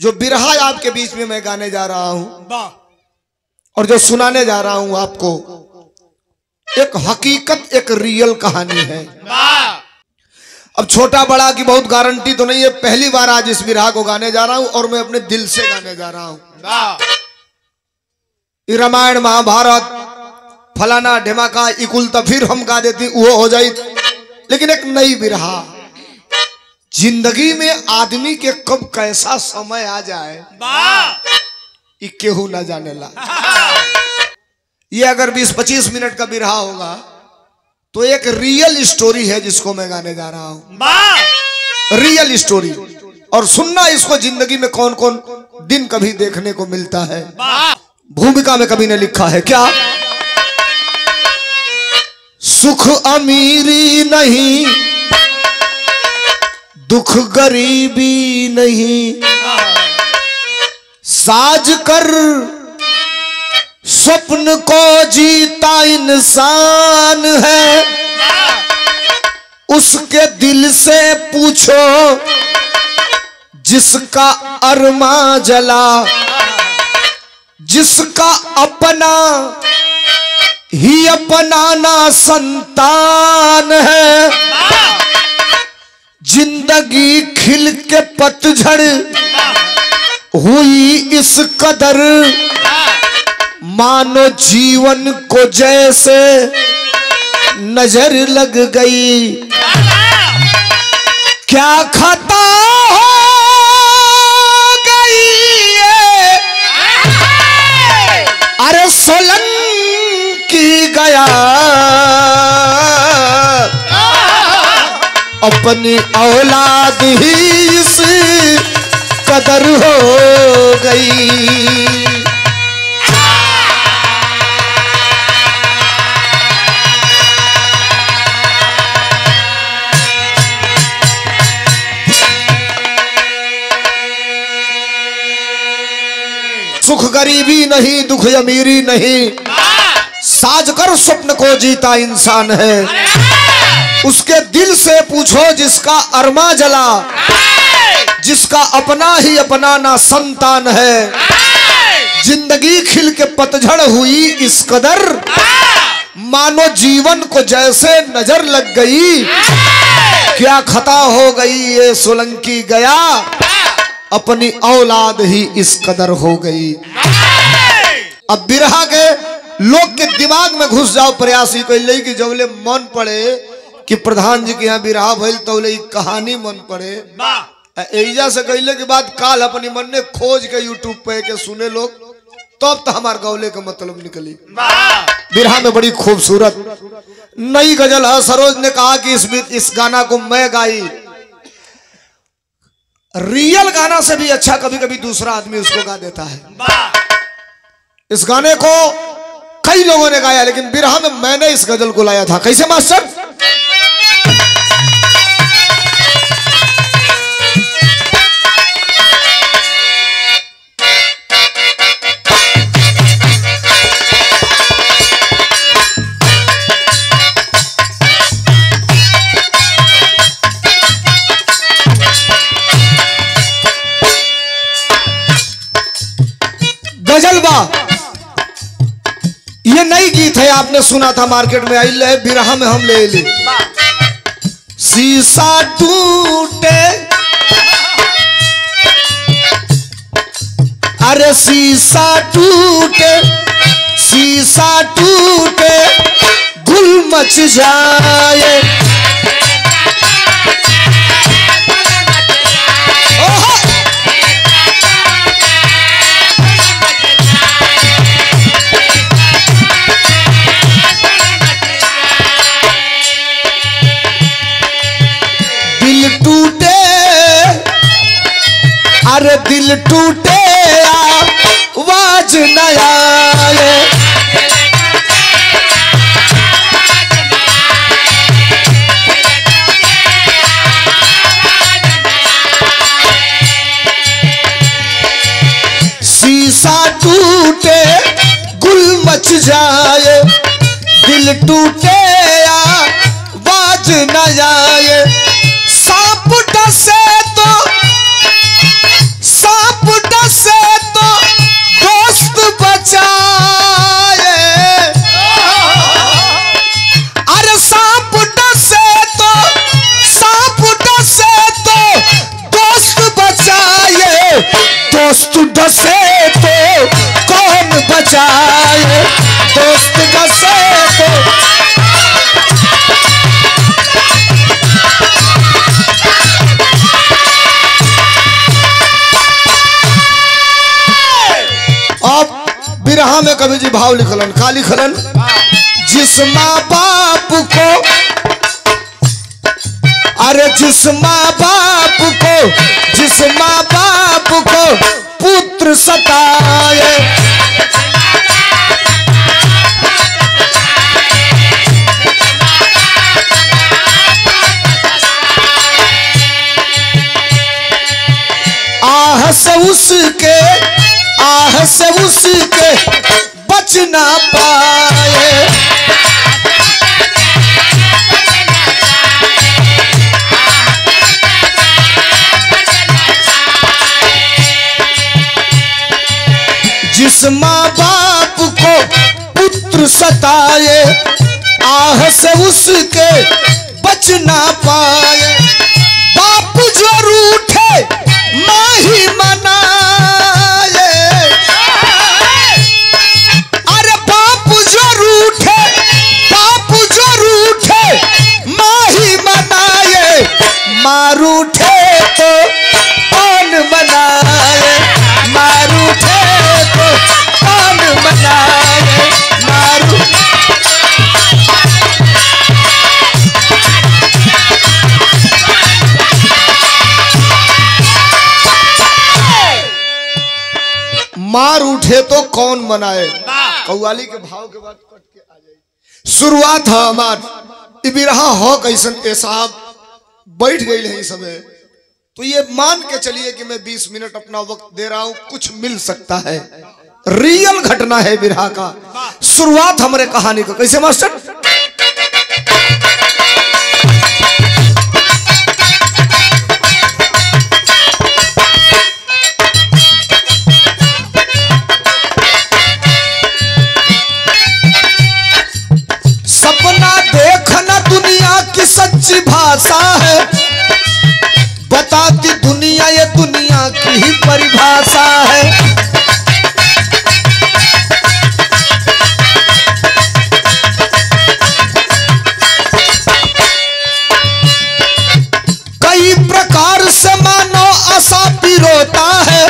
जो बिरहा आपके बीच में मैं गाने जा रहा हूं और जो सुनाने जा रहा हूं आपको, एक हकीकत, एक रियल कहानी है। अब छोटा बड़ा की बहुत गारंटी तो नहीं है, पहली बार आज इस बिरहा को गाने जा रहा हूं और मैं अपने दिल से गाने जा रहा हूं। रामायण महाभारत फलाना ढेमाका इकुल तो फिर हम गा देती, वो हो जाए, लेकिन एक नई बिरहा। जिंदगी में आदमी के कब कैसा समय आ जाए ये केहू ना जाने ला। ये अगर 20-25 मिनट का बिरहा होगा तो एक रियल स्टोरी है जिसको मैं गाने जा रहा हूं, रियल स्टोरी। और सुनना इसको, जिंदगी में कौन कौन दिन कभी देखने को मिलता है। भूमिका में कभी ने लिखा है क्या, सुख अमीरी नहीं, दुख गरीबी नहीं, साज कर स्वप्न को जीता इंसान है। उसके दिल से पूछो जिसका अरमा जला, जिसका अपना ही अपनाना संतान है। जिंदगी खिल के पतझड़ हुई इस कदर, मानो जीवन को जैसे नजर लग गई। क्या खता हो गई है, अरे सोलंकी गया, अपनी औलाद ही इस कदर हो गई। सुख गरीबी नहीं, दुख अमीरी नहीं, साज कर स्वप्न को जीता इंसान है। उसके दिल से पूछो जिसका अरमा जला, जिसका अपना ही अपना ना संतान है। जिंदगी खिल के पतझड़ हुई इस कदर, मानो जीवन को जैसे नजर लग गई। क्या खता हो गई ये सोलंकी गया, अपनी औलाद ही इस कदर हो गई। अब बिरहा के लोग के दिमाग में घुस जाओ, प्रयासी कैले कि जबले मन पड़े कि प्रधान जी के यहाँ बिरहा भइल तौले कहानी मन पड़े। एजा से कैले के बाद काल अपनी मन ने खोज के यूट्यूब पे के सुने लोग, तब तो हमार गौले का मतलब निकली। बिरहा में बड़ी खूबसूरत नई गजल है। सरोज ने कहा कि इस गाना को मैं गाई। रियल गाना से भी अच्छा कभी कभी दूसरा आदमी उसको गा देता है। इस गाने को कई लोगों ने गाया, लेकिन बिरहा में मैंने इस गजल को लाया था। कैसे मास्टर? गजलबा ये नई गीत है, आपने सुना था मार्केट में आई है, बिरहा में हम ले ली। शीशा टूटे, अरे शीशा टूटे, शीशा टूटे, गुल मच जाए। अरे दिल टूटे आवाज न आए। शीशा टूटे गुल मच जाए, दिल टूटे आवाज न आए। सांप डसे तो सांप धसे तो कौन बचाए, दोस्त धसे तो। आप बिरहा में कवि जी भाव लिखलन, का लिखलन? जिस माँ बाप को, अरे जिस माँ बाप को, जिस माँ बाप को पुत्र सताए, आह से उसके, आह से उसके बच ना पाए, जिस माँ बाप को पुत्र सताए, आह से उसके बच ना पाए। बाप जो रूठे माँ ही मनाए, अरे बाप जो रूठे, बाप जो रूठे माँ ही मनाए, माँ रूठे तो कौन मनाए, माँ रूठे तो कौन मनाए, मारू। मार उठे तो कौन मनाए, कव्वाली के भाव के बाद कट के आ जाए। शुरुआत है हमार बिरहा हो कैसन ए साहब बैठ गई है इस समय, तो ये मान के चलिए कि मैं 20 मिनट अपना वक्त दे रहा हूं, कुछ मिल सकता है। रियल घटना है बिरहा का। शुरुआत हमारे कहानी का कैसे मास्टर? सपना देखना दुनिया की सच्ची भाषा है, बताती दुनिया ये दुनिया की ही परिभाषा है। कई प्रकार से मानो आशा पिरोता है,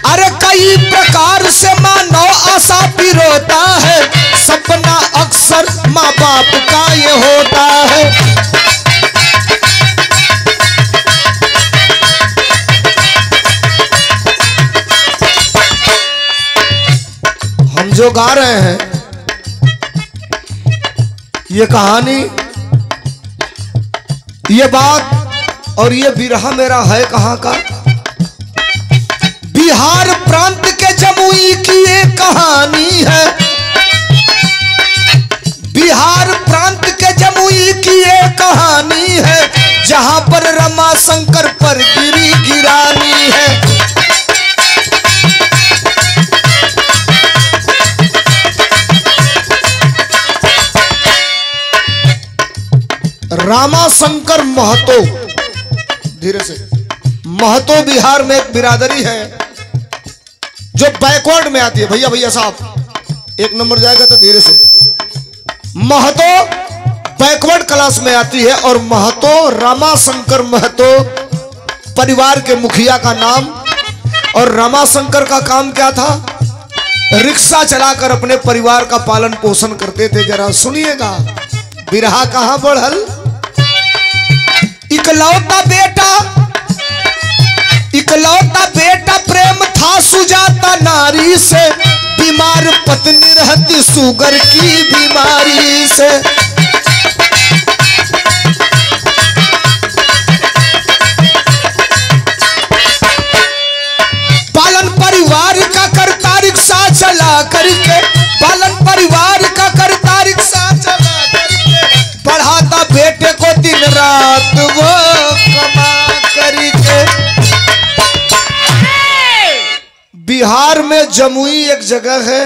अरे कई प्रकार से मानो आशा पिरोता है, सपना अक्सर माँ बाप का ये होता है। हम जो गा रहे हैं ये कहानी, ये बात और ये बिरहा मेरा है कहाँ का? बिहार प्रांत के जमुई की ये कहानी है, बिहार प्रांत के जमुई की ये कहानी है, जहां पर रमा शंकर पर गिरी गिरानी है। रामा शंकर महतो, धीरे से, महतो बिहार में एक बिरादरी है जो बैकवर्ड में आती है। भैया भैया साहब एक नंबर जाएगा तो धीरे से। महतो बैकवर्ड क्लास में आती है और महतो रामा शंकर महतो परिवार के मुखिया का नाम। और रामा शंकर का काम क्या था? रिक्शा चलाकर अपने परिवार का पालन पोषण करते थे। जरा सुनिएगा बिरहा कहां बढ़ल। इकलौता बेटा, इकलौता बेटा प्रेम था सुजाता नारी से, बीमार पत्नी रहती शुगर की बीमारी से। पालन परिवार का करता रिक्शा चला करके, पालन परिवार का करता रिक्शा चला करके, पढ़ाता बेटे को दिन रात वो कमा करके। बिहार में जमुई एक जगह है।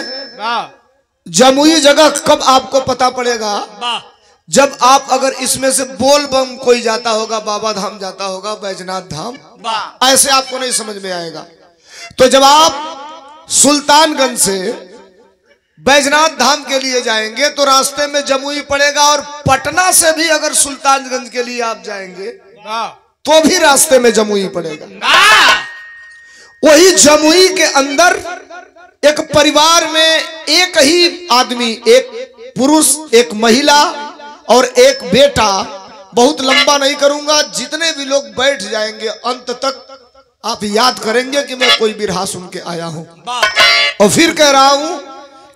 जमुई जगह कब आपको पता पड़ेगा? जब आप अगर इसमें से बोल बम कोई जाता होगा, बाबा धाम जाता होगा, बैजनाथ धाम, ऐसे आपको नहीं समझ में आएगा। तो जब आप सुल्तानगंज से बैजनाथ धाम के लिए जाएंगे तो रास्ते में जमुई पड़ेगा, और पटना से भी अगर सुल्तानगंज के लिए आप जाएंगे तो भी रास्ते में जमुई पड़ेगा। वही जमुई के अंदर एक परिवार में एक ही आदमी, एक पुरुष, एक महिला और एक बेटा, बहुत लंबा नहीं करूंगा, जितने भी लोग बैठ जाएंगे अंत तक आप याद करेंगे कि मैं कोई बिरहा सुन के आया हूं। और फिर कह रहा हूं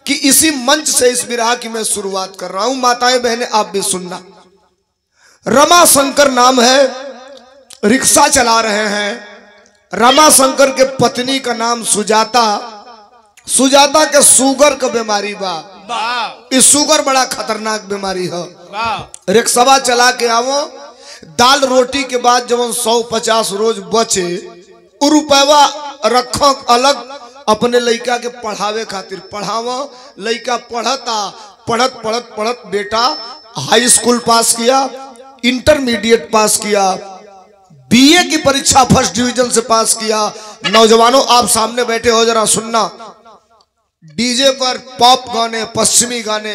कि इसी मंच से इस बिरहा की मैं शुरुआत कर रहा हूं। माताएं बहनें आप भी सुनना। रमा शंकर नाम है, रिक्शा चला रहे हैं। रमा शंकर के पत्नी का नाम सुजाता। सुजाता के शुगर का बीमारी बा। इस शुगर बड़ा खतरनाक बीमारी है। रिक्शा चला के आवो, दाल रोटी के बाद जब 150 रोज बचे, उ रुपया रखो अलग अपने लड़का के पढ़ावे खातिर पढ़ावो। लड़का पढ़ता, पढ़त पढ़त पढ़त बेटा हाई स्कूल पास किया, इंटरमीडिएट पास किया, बीए की परीक्षा फर्स्ट डिवीजन से पास किया। नौजवानों आप सामने बैठे हो, जरा सुनना। डीजे पर पॉप गाने, पश्चिमी गाने,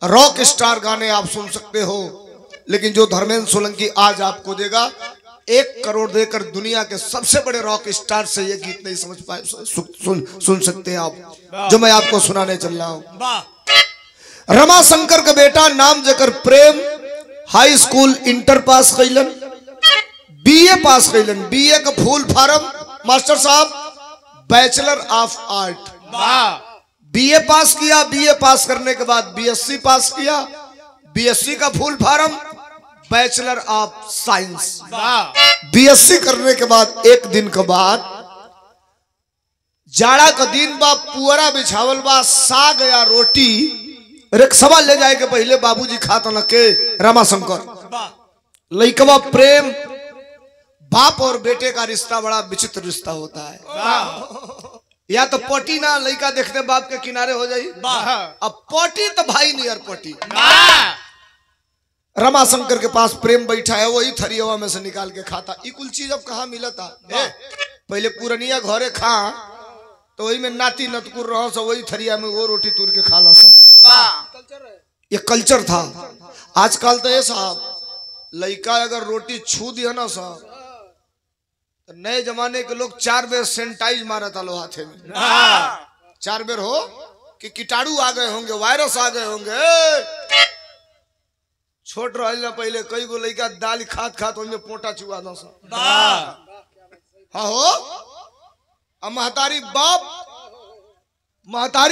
रॉक स्टार गाने आप सुन सकते हो, लेकिन जो धर्मेंद्र सोलंकी आज आपको देगा 1 करोड़ देकर दुनिया के सबसे बड़े रॉक स्टार से ये गीत नहीं समझ पाए, सुन सकते हैं आप, जो मैं आपको सुनाने चल रहा हूं। रमा शंकर का बेटा नाम जकर प्रेम हाई स्कूल इंटर पास कैलन, बीए पास कैलन। बीए का फुल फॉर्म मास्टर साहब बैचलर ऑफ आर्ट। बीए पास किया, बीए पास करने के बाद बीएससी पास किया, बीएससी का full form bachelor of science. BSc करने के बाद एक दिन के बाद जाड़ा का दिन बा, पुअरा बिछावल बा, साग या रोटी रिक्शा ले जाए के पहले बाबूजी खाता न के रमाशंकर। लइकवा प्रेम, बाप और बेटे का रिश्ता बड़ा विचित्र रिश्ता होता है। या तो पटी ना लड़का देखते बाप के किनारे हो जाई, अब पटी तो भाई नियर पटी। रमाशंकर के पास प्रेम बैठा है, वही थरियवा में से निकाल के खाता। ई कुल चीज अब कहाँ मिलता? पहले पुरनिया घरे खा तो वही में नाती नतकुर रहो सब, वही थरिया में वो रोटी तूर के खा लो सब। ये कल्चर था। आजकल तो ये साहब लड़का अगर रोटी छू दिया ना साहब, नए जमाने के लोग 4 बेर सैनिटाइज मारा था लो हाथे में। 4 बेर हो कि कीटाणु आ गए होंगे, वायरस आ गए होंगे। छोट रहा पहले कई गो लड़का दाल खात खात उनमें पोटा चुआ दो सा। हाँ हो, अब महतारी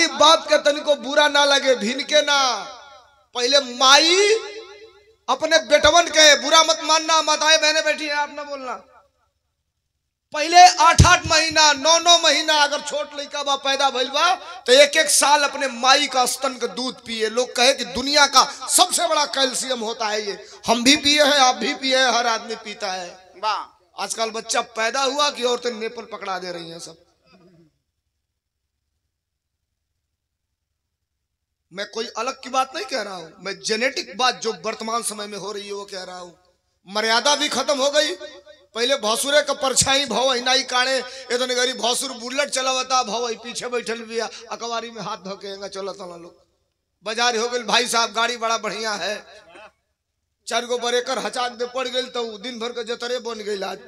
बाप के तनिको बुरा ना लगे, भिनके ना। पहले माई अपने बेटवन के बुरा मत मानना, माताएं बहने बैठी है आप ना बोलना। पहले 8-8 महीना 9-9 महीना अगर छोट लड़का बा पैदा भइल बा तो 1-1 साल अपने माई का स्तन का दूध पिए। लोग कहे कि दुनिया का सबसे बड़ा कैल्शियम होता है ये। हम भी पिए हैं, आप भी पिए हैं, हर आदमी पीता है। आजकल बच्चा पैदा हुआ कि औरतें नेपल पकड़ा दे रही हैं सब। मैं कोई अलग की बात नहीं कह रहा हूं, मैं जेनेटिक बात जो वर्तमान समय में हो रही है वो कह रहा हूं। मर्यादा भी खत्म हो गई। पहले भौसुरे का परछाई भव हिनाई काड़े, इतने गरीब भौसुर बुलेट चलावता, भव पीछे बैठल भी अकबारी में हाथ धोके चलता लोग। बाजार हो गई भाई साहब, गाड़ी बड़ा बढ़िया है, 4 गो बरेकर हचाक दे पड़ गई तो दिन भर का जतरे बन गई आज।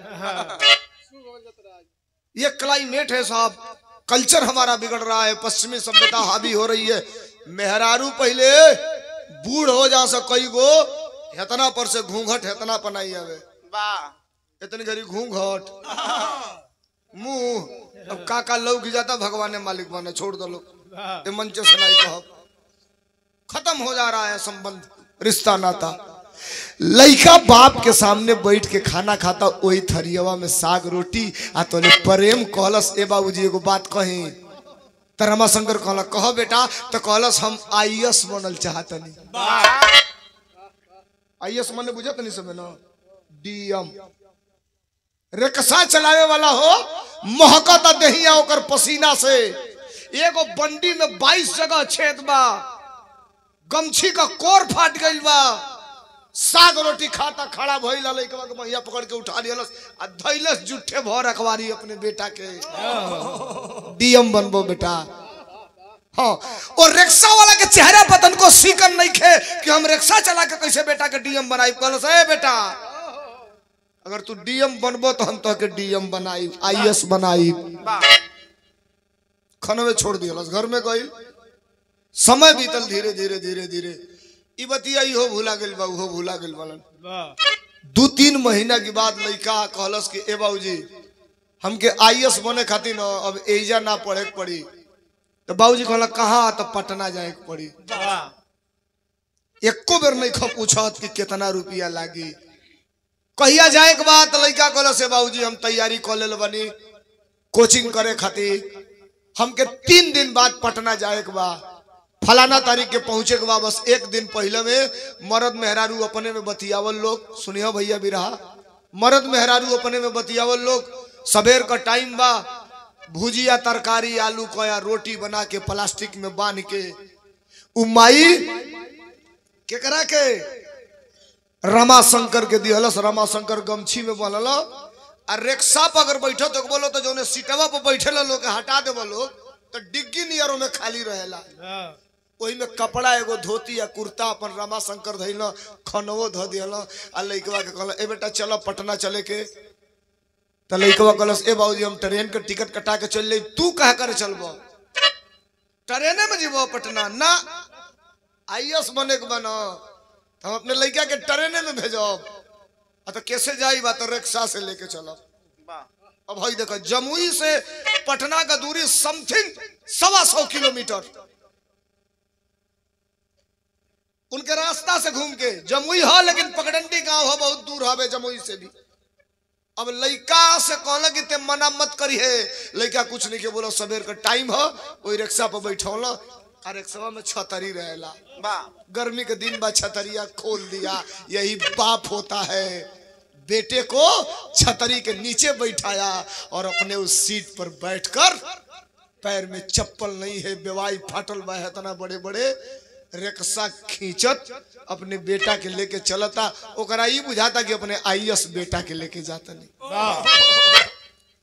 ये क्लाइमेट है साहब, कल्चर हमारा बिगड़ रहा है, पश्चिमी सभ्यता हावी हो रही है। मेहरारू पहले बूढ़ हो जा सकोई गो हेतना पर से घूंघट हेतना पनाई हवे, इतनी गरी घूंघट मुंह। अब काका लौक जाता, भगवान ने मालिक बने, छोड़ दो लोग। ये मंच सुनाई कहो, खत्म हो जा रहा है संबंध, रिश्ता नाता। लड़का बाप के सामने बैठ के खाना खाता, वही थरियवा में साग रोटी आ तो प्रेम कहलस। ए बाबूजी एगो बात कही, तो रमाशंकर कहला कहो बेटा, तो कहलस हम आईएएस बनल चाहतनी। आईएएस मने बुझत नहीं सब ना, डीएम। रिक्शा चलावे वाला हो, महकता देहिया ओकर पसीना से। एगो बंडी में 22 जगह छेद बा, गमछी का कोर फाट गइल बा, साग रोटी खाता खड़ा भइल लइकवा के भैया पकड़ के उठा लियलस आ धइलस जुठे भर अखबारी अपने बेटा के डीएम बनबो बेटा। हाँ, और रिक्शा वाला के चेहरा पतन को सीकन नहीं खे कि हम रिक्शा चला के कैसे बेटा के डीएम बनाई। कहलस ए बेटा अगर तू डीएम बनबो तो हम तो के डीएम बनाई आईएएस बनाई। खनवे छोड़ दियलस घर में गइल। समय बीतल धीरे धीरे धीरे धीरे ई बतिया इहो भूला गेल बा उहो भूला गेल बालन। 2-3 महीना के बाद लइका कहलस कि ए बाबूजी हमके आईएएस बने खातिर न अब एजा ना पढ़े पड़ी। तो बाबूजी कहला कहाँ तो पटना जाए के पड़ी। एको बेर नहीं खो पूछत कि कितना रुपया लागी कहिया जाए के बाद लइका कहला से बाबूजी हम तैयारी कर लेल बनी कोचिंग करे खातिर हमके 3 दिन बाद पटना जाए के बा फलाना तारीख के पहुंचे के बा। बस 1 दिन पहले में मर्द मेहरारू अपने में बतियावल लोग सुनियो भैया बिरहा मर्द मेहरारू अपने में बतियावल लोग सबेर का टाइम बा भुजिया तरकारी आलू को या रोटी बना के प्लास्टिक में बांध के उमाई के करा के रमाशंकर के दिहलस। रमाशंकर गमछी में बनल आ रिक्शा पर अगर बैठो तो बोलो तो जो सीटवा पर बैठे लोग हटा दे बोलो तो डिग्गी नियरों में खाली रहेला। वही में कपड़ा एगो धोती या कुर्ता अपन रमाशंकर धइल खनवो ध दियल आ लइकवा के कहल ए बेटा चलो पटना चले के। तो लइकवा कहलस ए बाबूजी हम ट्रेन के टिकट कटा के चल ले तू कहा करे चलबो ट्रेने में जीवो पटना ना आईएएस बने के बनो हम अपने लइका के ट्रेने में भेजब। तो कैसे जाई बा तो रिक्शा से लेके चलो। अब भाई देखो जमुई से पटना का दूरी समथिंग 125 किलोमीटर उनके रास्ता से घूम के जमुई हो लेकिन पगडंडी गांव हो बहुत दूर हवे जमुई से भी। अब लइका से कहला कि ते मना मत करी है लइका कुछ नहीं के बोलो सबेर का टाइम हो वही रिक्शा पर बैठौल और रिक्शा में छतरी रहेला गर्मी के दिन बा छतरिया खोल दिया यही बाप होता है। बेटे को छतरी के नीचे बैठाया और अपने उस सीट पर बैठकर पैर में चप्पल नहीं है बेवाई फाटल बा है इतना बड़े बड़े रिक्शा खींचत अपने बेटा के लेके चलता ओकरा ई बुझाता कि अपने आईएएस बेटा के लेके जाता नहीं।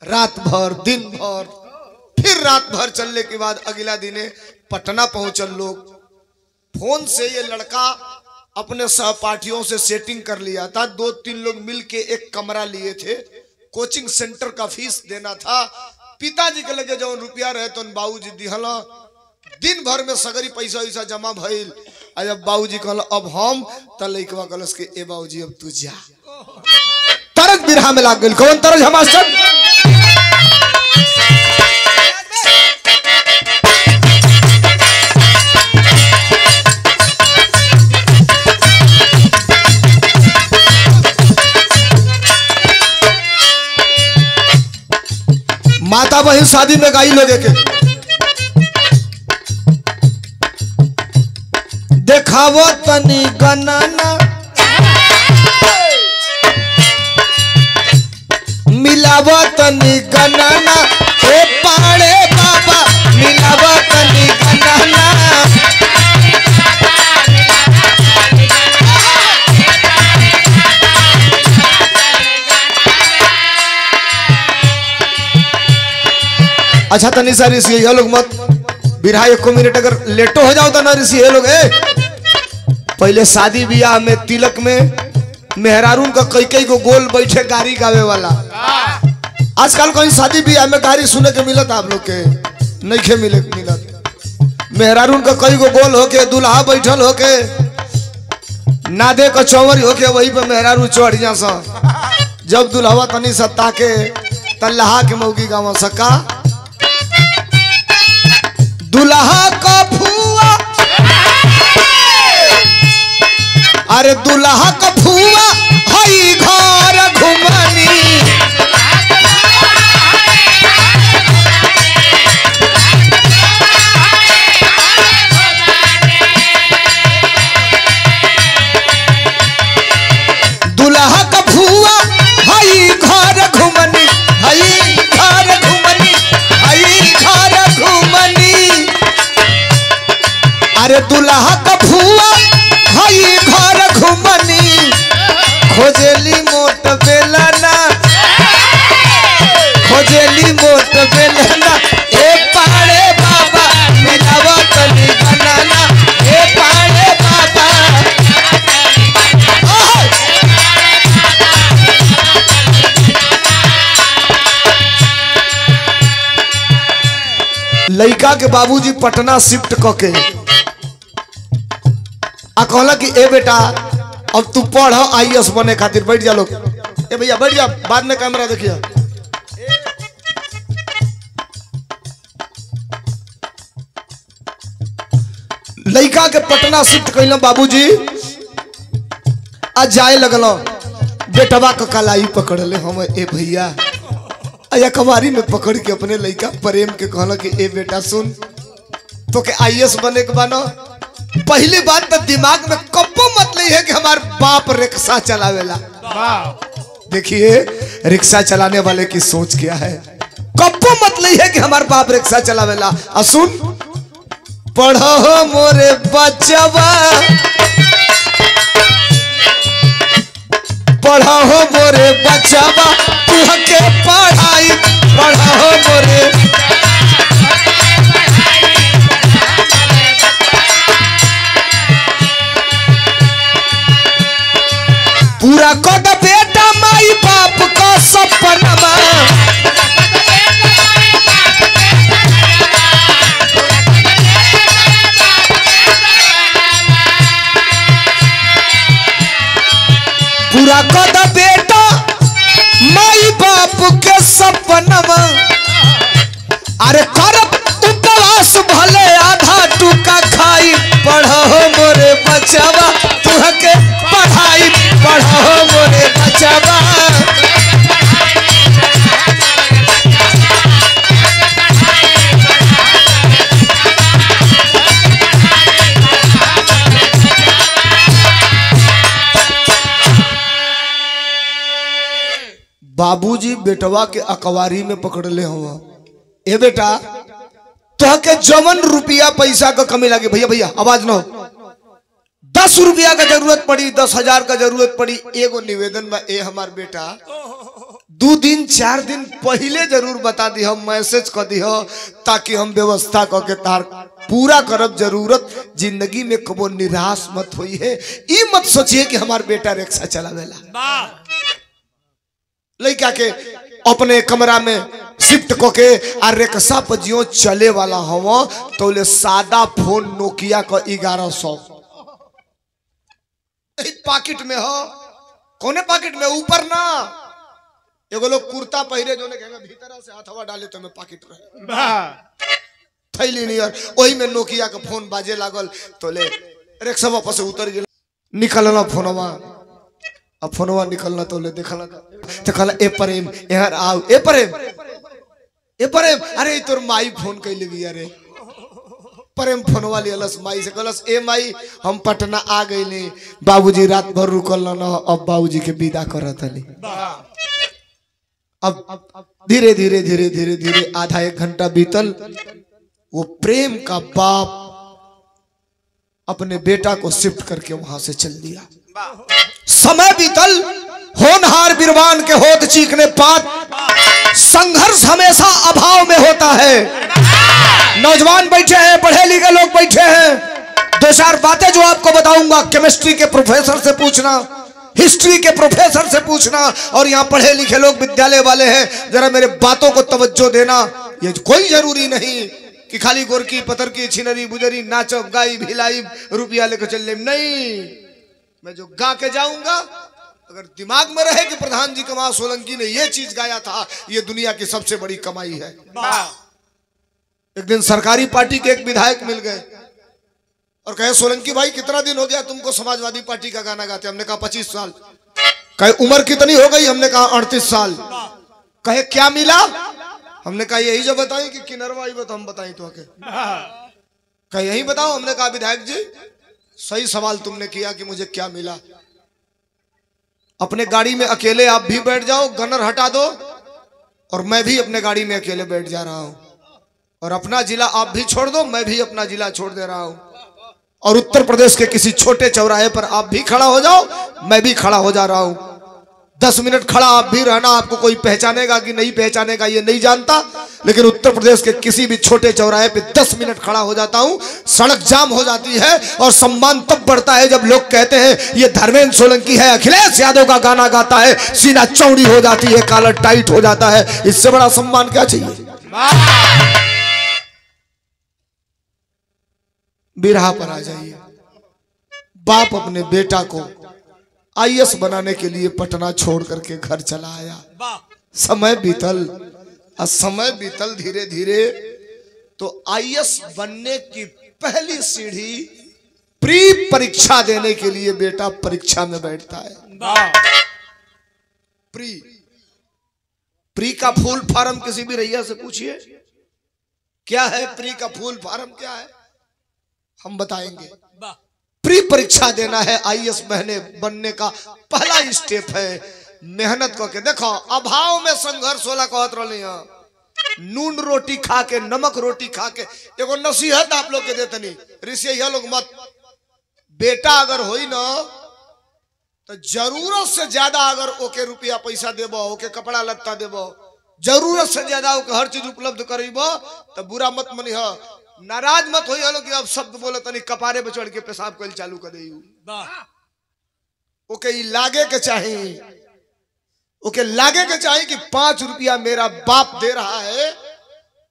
रात भर दिन भर फिर रात भर चलने के बाद अगला दिने पटना पहुंचल लोग। फोन से ये लड़का अपने सहपाठियों से सेटिंग कर लिया था 2-3 लोग मिलके एक कमरा लिए थे। कोचिंग सेंटर का फीस देना था। पिताजी के लगे जो रुपया रहे तो बाबूजी दिहला दिन भर में सगरी पैसा वैसा जमा भइल। जब बाबूजी कहल अब हम त लइकवा कहलस के ए बाबूजी अब तू जा। तरज बिरहा में लाग गेल। कौन तरज हम मास्टर माता बहन शादी में गाई लोगे के देखावो तनी गणना मिलावो तनी गणना ओ पाड़े बाबा मिलावो तनी गणना। अच्छा तनी सारी ऋषि ये लोग मत बिरहा 1 मिनट अगर लेटो हो जाओ तो ना ऋषि ये लोग पहले शादी ब्याह में तिलक में मेहरारून का कई को गोल बैठे गाड़ी गावे वाला। आजकल कोई शादी ब्याह में गाड़ी सुने के मिलत आप लोग के नहीं खे मिलत मेहरारून का कई को गोल होके दुल्हा बैठल होके नादे का चौवरी होके वही पे मेहरारू चढ़ जा सा जब दुल्हवा तनी सत्ता के तल्लाहा के मौगी गावा सका दुल्हा का फुआ अरे दुल्हा का फुआ हई घर घुमनी दुल्हा का फुआ हई घर घुमनी हई घर घुमनी हई घर घुमनी। अरे दुल्हा का फुआ हई घर घुमनी खोजेली मोट बेलना, खोजेली मोट बेलना, ए पाड़े बाबा मिलावा तनी बनाना, ए पाड़े बाबा। लड़का के बाबूजी पटना शिफ्ट कके आ कहला कि ए बेटा अब तू पढ़ IAS बने खातिर। बैठ जा लोग, ए भैया बैठ जा, बाद में कैमरा देखिए। लड़का के पटना शिफ्ट कैल बाबूजी आज जाए लगल बेटवा का कलाई पकड़ ले हम। ए भैया या कमारी में पकड़ के अपने लड़का प्रेम के कहला कि ए बेटा सुन तो के IAS बने के बनो। पहली बात तो दिमाग में कब्बो मत ली है कि हमार बाप रिक्शा चलावेला। देखिए रिक्शा चलाने वाले की सोच क्या है। कब्बो मत ली है कि हमार बाप रिक्शा चलावेला। और सुन पढ़ो मोरे बच्चवा, पढ़ो मोरे बच्चवा तुहके पढ़ाई, पढ़ो मोरे पूरा कद बेटा माई बाप का सपनमा, पूरा कद बेटा माई बाप के सपनमा। अरे कर उपवास भले आधा टुका खाई, पढ़ो मोरे बचवा तुहके पढ़ाई, पढ़ो मोरे बचवा। बाबूजी बेटवा के अकवारी में पकड़ ले हुआ। ए बेटा तो के जवन रुपया पैसा का कमी लगे, भैया भैया आवाज न हो, 10 रुपया का जरूरत पड़ी, 10,000 का जरूरत पड़ी, एगो निवेदन में ए हमार बेटा 2 दिन 4 दिन पहले जरूर बता दी, हम मैसेज कर दी हो ताकि हम व्यवस्था करके तार पूरा करब। जरूरत जिंदगी में कबो निराश मत हुई है। ये मत सोचिए कि हमार बेटा रिक्शा चलावेला। लड़का के अपने कमरा में शिफ्ट करके आ रिक्शा पर जियो चले वाला हम तो ले सादा फोन नोकिया का 1100 पाकिट में हो। कोने पाकिट में? ऊपर ना, एगो लोग कुर्ता पहरे जो ने कहेगा भीतर से हाथवा डाले तो में पाकिट रहे थैली नहीं। और वही में नोकिया का फोन बाजे लागल तो ले रिक्शा पर से उतर गया, निकलना फोनवा। अब फोनवा निकलना तो ले देखला तो कहला ए प्रेम यहाँ आओ, ए प्रेम, ए प्रेम, अरे तोर माई फोन कैले भी। अरे प्रेम फोनवा लियलस माई से, कहलस ए माई हम पटना आ गईली, बाबूजी रात भर रुकल न, अब बाबूजी के विदा करत हली। अब धीरे धीरे धीरे धीरे धीरे आधा 1 घंटा बीतल। वो प्रेम का बाप अपने बेटा को शिफ्ट करके वहां से चल दिया। समय बीतल, होनहार बिरबान के होत चीखने पात। संघर्ष हमेशा अभाव में होता है। नौजवान बैठे हैं, पढ़े लिखे लोग बैठे हैं। 2-4 बातें जो आपको बताऊंगा, केमिस्ट्री के प्रोफेसर से पूछना, हिस्ट्री के प्रोफेसर से पूछना, और यहाँ पढ़े लिखे लोग विद्यालय वाले हैं, जरा मेरे बातों को तवज्जो देना। ये कोई जरूरी नहीं कि खाली गोरकी पतर की छिनरी बुजरी नाचब गाई भिलाई रुपया लेकर चल ले। नहीं, मैं जो गा के जाऊंगा, अगर दिमाग में रहे कि प्रधान जी कमाल सोलंकी ने ये चीज गाया था, ये दुनिया की सबसे बड़ी कमाई है। एक दिन सरकारी पार्टी के एक विधायक मिल गए और कहे सोलंकी भाई कितना दिन हो गया तुमको समाजवादी पार्टी का गाना गाते? हमने कहा 25 साल। कहे उम्र कितनी हो गई? हमने कहा 38 साल। कहे क्या मिला? हमने कहा यही जो बताई कि किनरवा आई तो हम बताई तो कहे यही बताओ। हमने कहा विधायक जी सही सवाल तुमने किया कि मुझे क्या मिला। अपने गाड़ी में अकेले आप भी बैठ जाओ, गनर हटा दो, और मैं भी अपने गाड़ी में अकेले बैठ जा रहा हूं, और अपना जिला आप भी छोड़ दो, मैं भी अपना जिला छोड़ दे रहा हूं, और उत्तर प्रदेश के किसी छोटे चौराहे पर आप भी खड़ा हो जाओ, मैं भी खड़ा हो जा रहा हूं। 10 मिनट खड़ा आप भी रहना, आपको कोई पहचानेगा कि नहीं पहचानेगा ये नहीं जानता, लेकिन उत्तर प्रदेश के किसी भी छोटे चौराहे पे 10 मिनट खड़ा हो जाता हूं, सड़क जाम हो जाती है और सम्मान तब बढ़ता है जब लोग कहते हैं ये धर्मेंद्र सोलंकी है, अखिलेश यादव का गाना गाता है, सीना चौड़ी हो जाती है, कॉलर टाइट हो जाता है। इससे बड़ा सम्मान क्या चाहिए? बिरहा पर आ जाइए। बाप अपने बेटा को IAS बनाने के लिए पटना छोड़ करके घर चला आया। समय बीतल धीरे धीरे, तो IAS बनने की पहली सीढ़ी प्री परीक्षा देने के लिए बेटा परीक्षा में बैठता है। प्री का फुल फॉर्म किसी भी रैया से पूछिए, क्या है प्री का फुल फॉर्म, क्या है हम बताएंगे। प्री परीक्षा देना है IAS बनने का पहला स्टेप है। मेहनत करके देखो, अभाव में संघर्ष होला कहत रही, नून रोटी खा के, नमक रोटी खा के। एगो नसीहत आप लोग के देतनी, ऋषि लोग मत, बेटा अगर होई ना तो जरूरत से ज्यादा अगर ओके रुपया पैसा देबो, ओके कपड़ा लत्ता देबो, जरूरत से ज्यादा ओके हर चीज उपलब्ध करीबो, तो बुरा मत मनिह, नाराज मत होई हलो कि अब शब्द बोले तनी कपारे पे चढ़ के पेशाब कल चालू कर देई। ओके लागे के चाहिए, ओके लागे के चाहिए कि 5 रुपया मेरा बाप दे रहा है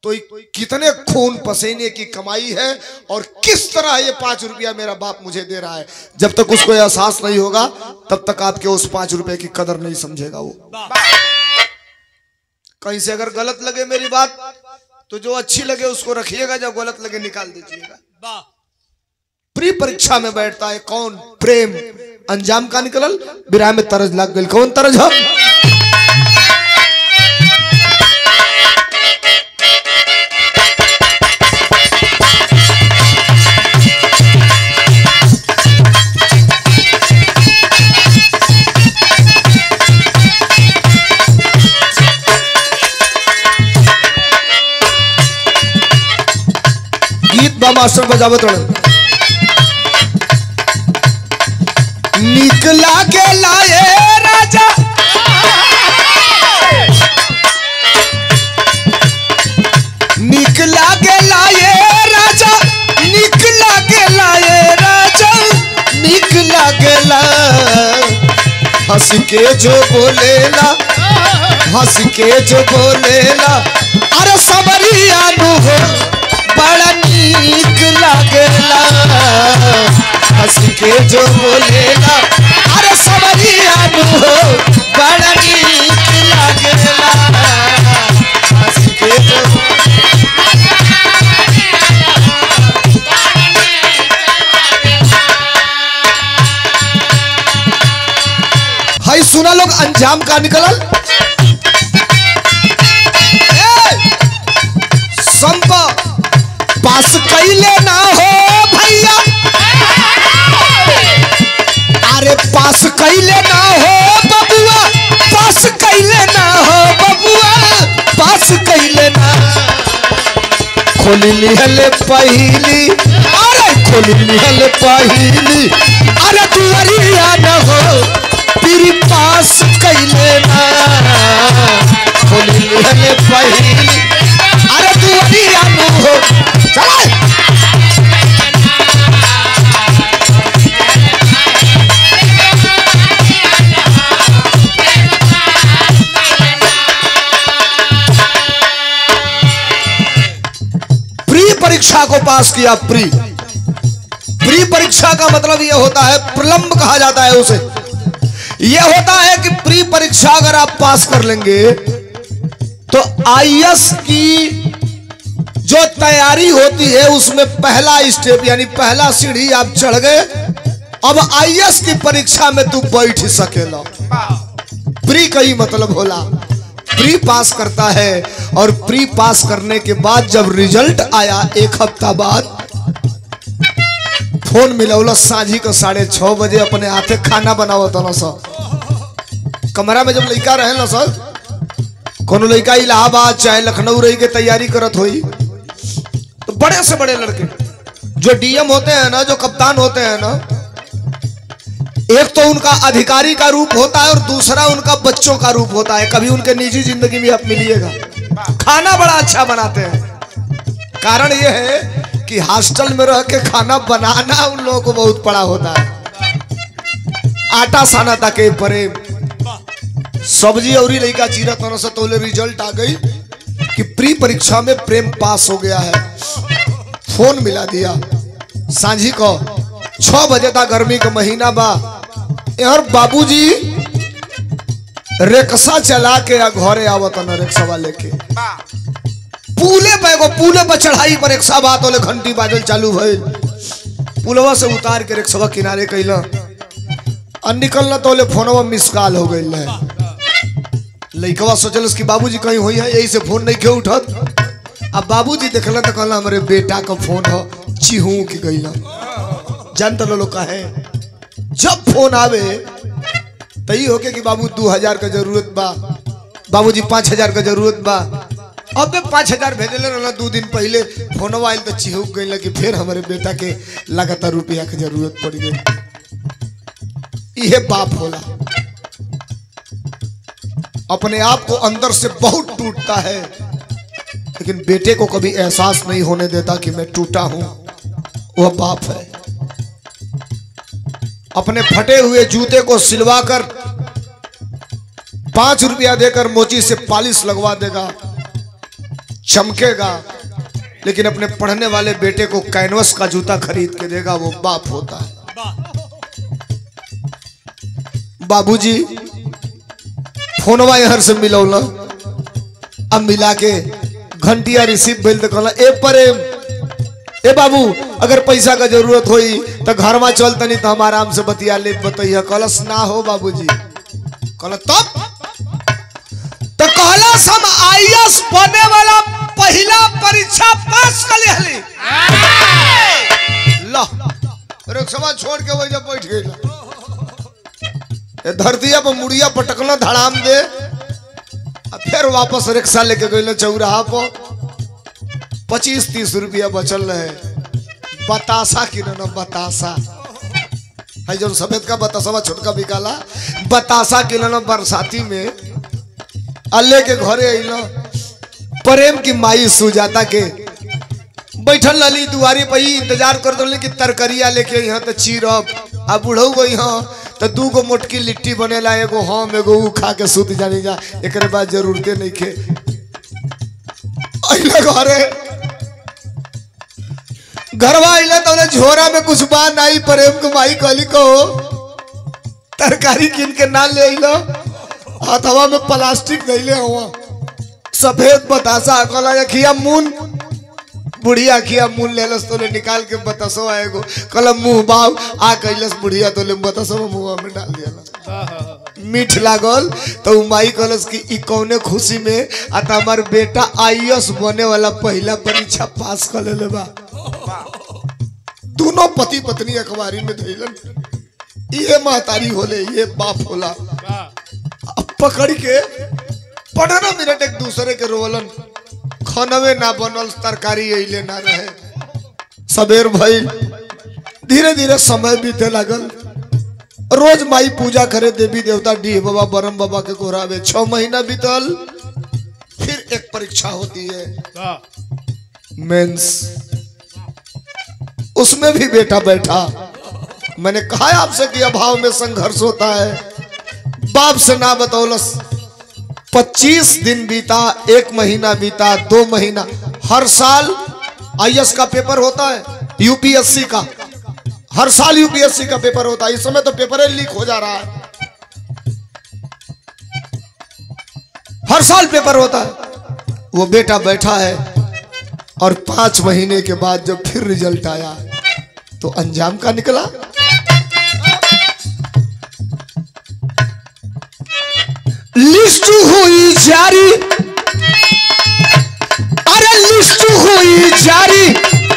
तो कितने खून पसीने की कमाई है और किस तरह ये 5 रुपया मेरा बाप मुझे दे रहा है। जब तक उसको एहसास नहीं होगा तब तक आपके उस 5 रुपए की कदर नहीं समझेगा वो। कहीं से अगर गलत लगे मेरी बात तो जो अच्छी लगे उसको रखिएगा, जब गलत लगे निकाल दीजिएगा। प्री परीक्षा में बैठता है कौन? प्रेम। अंजाम का निकलल, बिरहा में तरज लग गई। कौन तरज है? मास्टर बजावत निकला के लाए राजा, निकला के लाए राजा, निकला के लाए राजा, निकला के ला। हंस के जो बोलेला, हंस के जो बोलेला, अरे सबरिया नु हो बड़ा नीक लागेला। हंस के जो बोलेला, अरे सबरिया नु हो बड़ा नीक लागेला। हंस के जो हाय सुना लोग, अंजाम का निकलल। संपा पास कैले ना हो भैया, अरे पास कैले ना हो बबुआ, पास कैले ना हो बबुआ, पास कैले ना। खोली लिहले पहली, अरे खोली लिहले पहली, अरे दुआरिया न हो तेरी पास कैले ना। खोली लिहले पहली, अरे दुआरिया न हो। चल प्री परीक्षा को पास किया। प्री परीक्षा का मतलब यह होता है, प्रलंब कहा जाता है उसे। यह होता है कि प्री परीक्षा अगर आप पास कर लेंगे तो IAS की जो तैयारी होती है उसमें पहला स्टेप यानी पहला सीढ़ी आप चढ़ गए। अब IAS की परीक्षा में तू बैठ सकेला। प्री का ही मतलब होला, प्री पास करता है और प्री पास करने के बाद जब रिजल्ट आया 1 हफ्ता बाद, फोन मिलौल साझी को 6:30 बजे अपने हाथे खाना बनावत न सर। कमरा में जब लड़का रहे न सर, कोनो लड़का इलाहाबाद चाहे लखनऊ रही के तैयारी करत हुई, तो बड़े से बड़े लड़के जो DM होते हैं ना, जो कप्तान होते हैं ना, एक तो उनका अधिकारी का रूप होता है और दूसरा उनका बच्चों का रूप होता है। कभी उनके निजी जिंदगी में आप मिलिएगा, खाना बड़ा अच्छा बनाते हैं। कारण यह है कि हॉस्टल में रह के खाना बनाना उन लोगों को बहुत पड़ा होता है। आटा साना ताके प्रेम, सब्जी और लड़का चीरत होने से तो रिजल्ट आ गई कि प्री परीक्षा में प्रेम पास हो गया है। फोन मिला दिया सांझी को 6 बजे तक, गर्मी का महीना बा, यार बाबूजी रिक्शा चला के घरे आवत न, रिक्शा लेके पुले पर चढ़ाई पर रिक्शा बात होले, घंटी बाजल चालू भइल, पुलवा से उतार के रिक्शा किनारे कैला और निकलना तो फोनवा मिस कॉल हो गई है। लड़कवा सोचल कि बाबूजी कहीं हुई है, यही से फोन नहीं क्यों उठत। अब बाबूजी देखल तो कहला हमारे बेटा का फोन हो, चिहू की गईला। जानते लोग का है जब फोन आवे तई होके कि बाबू 2000 का जरूरत बा, बाबूजी 5000 का जरूरत बा। अब 5000 भेजले रहना 2 दिन पहले, फोनवा आयल तो चिहुक गई कि फिर हमारे बेटा के लगातार रुपया की जरूरत पड़ गई। यह बाप होला, अपने आप को अंदर से बहुत टूटता है, लेकिन बेटे को कभी एहसास नहीं होने देता कि मैं टूटा हूं। वह बाप है। अपने फटे हुए जूते को सिलवाकर 5 रुपया देकर मोची से पॉलिश लगवा देगा, चमकेगा, लेकिन अपने पढ़ने वाले बेटे को कैनवस का जूता खरीद के देगा। वो बाप होता है। बाबूजी फोनवा यहां से मिलौला, अब मिला के घंटिया रिसीव भेल तो कहला ए प्रेम, ए बाबू अगर पैसा का जरूरत होई तो घर में चल तनी तो हम आराम से बतिया ले बतैया। कहलस ना हो बाबूजी। कहला तब तो कहलस हम आईएएस बने वाला पहला परीक्षा पास कर लेली। ला रिक्शा छोड़ के वही जब बैठ गई, धरतिया पर मुड़िया पटकना धड़ाम दे, फिर वापस रिक्शा लेके गई चौराहा पर। 25-30 रुपया बचल रहे। बतासा कि ना बतासा है जो सफेद का बतासा छोटका बिकाला, बतासा कि ना बरसाती में अल्ले के घरे अइलो। प्रेम की माई सुजाता के बैठल लली दुआरी पर ही इंतजार कर दो कि तरकरिया लेके यहाँ तो चीरब। अब बुढ़ऊ गई हाँ तो 2 गो मोटकी लिट्टी बनेला, एगो हम एगो ऊ खा के सुत जानी जा, एक बाद जरूरते नहीं खे। घरे घरवा अइला तो झोरा में कुछ बात नहीं। प्रेम को माई कहली कहो तरकारी किन के ना ले अइलो, हाथवा में प्लास्टिक धैले हुआ सफेद बतासा। कहला खिया मून, बुढ़िया खिया मून लेलस तो ले निकाल के बतासो आएगो। कहला मुंह बाव आ कैलस बुढ़िया तो ले बतासो मुंह में डाल दिया। मीठ लागल तो माई कहलस कि ई कौने खुशी में आता हमार बेटा आईएएस बने वाला पहला परीक्षा पास कर लेले बा। दोनों पति पत्नी अखबारी में धैलन। ये महतारी होले, ये बाप होला। अब पकड़ के 15 मिनट एक दूसरे के रोवलन। खानवे ना बनल, तरकारी अइले ना रहे। सबेर भइल, धीरे धीरे समय बीते लागल। रोज माई पूजा करे देवी देवता डीह बाबा बरम बाबा के गोरावे। 6 महीना बीतल, फिर एक परीक्षा होती है मेंस। उसमें भी बेटा बैठा। मैंने कहा आपसे कि अभाव में संघर्ष होता है। बाप से ना बतौलस। 25 दिन बीता, 1 महीना बीता, 2 महीना। हर साल आईएएस का पेपर होता है, यूपीएससी का। हर साल यूपीएससी का पेपर होता है। इस समय तो पेपर लीक हो जा रहा है। हर साल पेपर होता है। वो बेटा बैठा है और 5 महीने के बाद जब फिर रिजल्ट आया तो अंजाम का निकला। लिस्ट हुई जारी, अरे लिस्ट हुई जारी,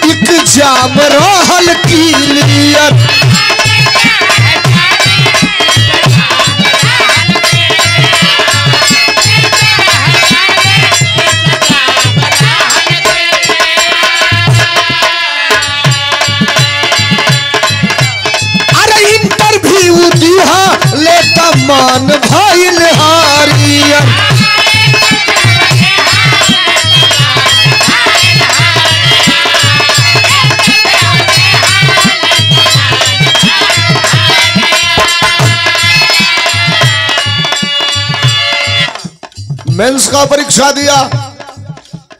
एग्जाम रहल क्लियर। अरे इंटरव्यू मान भइल हरियर। मेंस का परीक्षा दिया,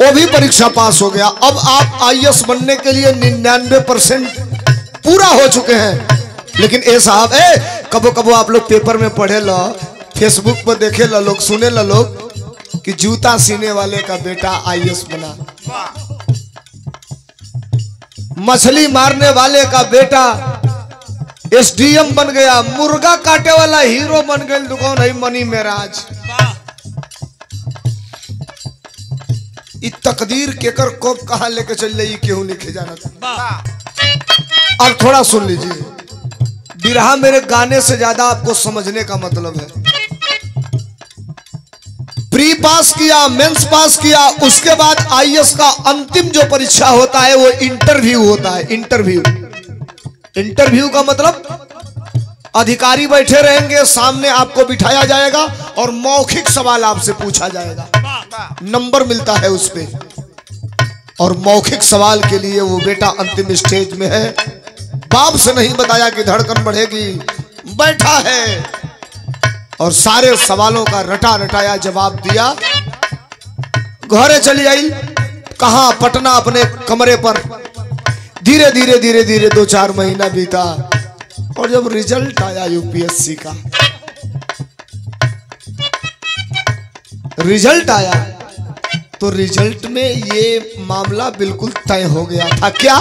वो भी परीक्षा पास हो गया। अब आप आईएएस बनने के लिए 99% पूरा हो चुके हैं। लेकिन ए साहब, कबो कबो आप लोग पेपर में पढ़े लो, फेसबुक पर देखे लो लोग, सुने लो लोग कि जूता सीने वाले का बेटा आईएएस बना, मछली मारने वाले का बेटा एसडीएम बन गया, मुर्गा काटे वाला हीरो बन गया। दुकान है मनी मेराज। इ तकदीर केकर कब कहां लेके चल रही केहू नहीं जाना था। अब थोड़ा सुन लीजिए, बिरहा मेरे गाने से ज्यादा आपको समझने का मतलब है। प्री पास किया, मेंस पास किया, उसके बाद आईएएस का अंतिम जो परीक्षा होता है वो इंटरव्यू होता है। इंटरव्यू का मतलब अधिकारी बैठे रहेंगे, सामने आपको बिठाया जाएगा और मौखिक सवाल आपसे पूछा जाएगा, नंबर मिलता है उस पे। और मौखिक सवाल के लिए वो बेटा अंतिम स्टेज में है। बाप से नहीं बताया कि धड़कन बढ़ेगी, बैठा है और सारे सवालों का रटा रटाया जवाब दिया। घरे चली आई, कहां? पटना, अपने कमरे पर। धीरे धीरे धीरे धीरे 2-4 महीना बीता और जब रिजल्ट आया यूपीएससी का, रिजल्ट आया तो रिजल्ट में ये मामला बिल्कुल तय हो गया था। क्या?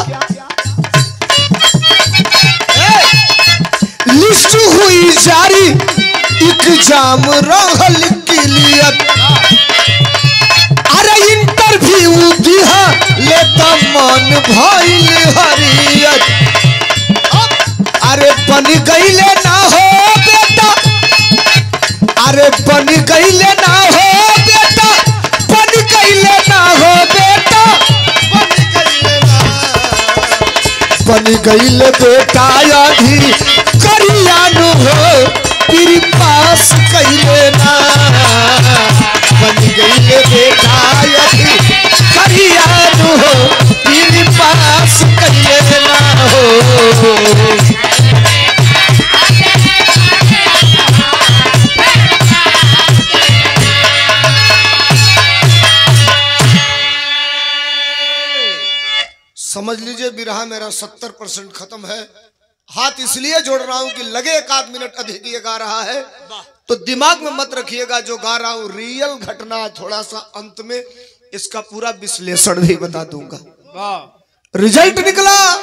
लिस्ट हुई जारी, एग्जाम रहल क्लियर। अरे इंटरव्यू दिया लेता मन भइल हरियर। अरे बन गईले ना हो बेटा, अरे बन गईले ना हो बेटा, बन गईले ना हो बेटा, बन गईले बेटा आधी करियानु हो तेरी पास कईले ना। बन गईले बेटा आधी करियानु हो तेरी पास कईले ना हो। समझ लीजिए बिरहा मेरा 70% खत्म है। हाथ इसलिए जोड़ रहा हूं कि लगे 1 मिनट अधिक ये गा रहा है तो दिमाग में मत रखिएगा जो गा रहा हूं रियल घटना। थोड़ा सा अंत में इसका पूरा विश्लेषण भी बता दूंगा। रिजल्ट निकला,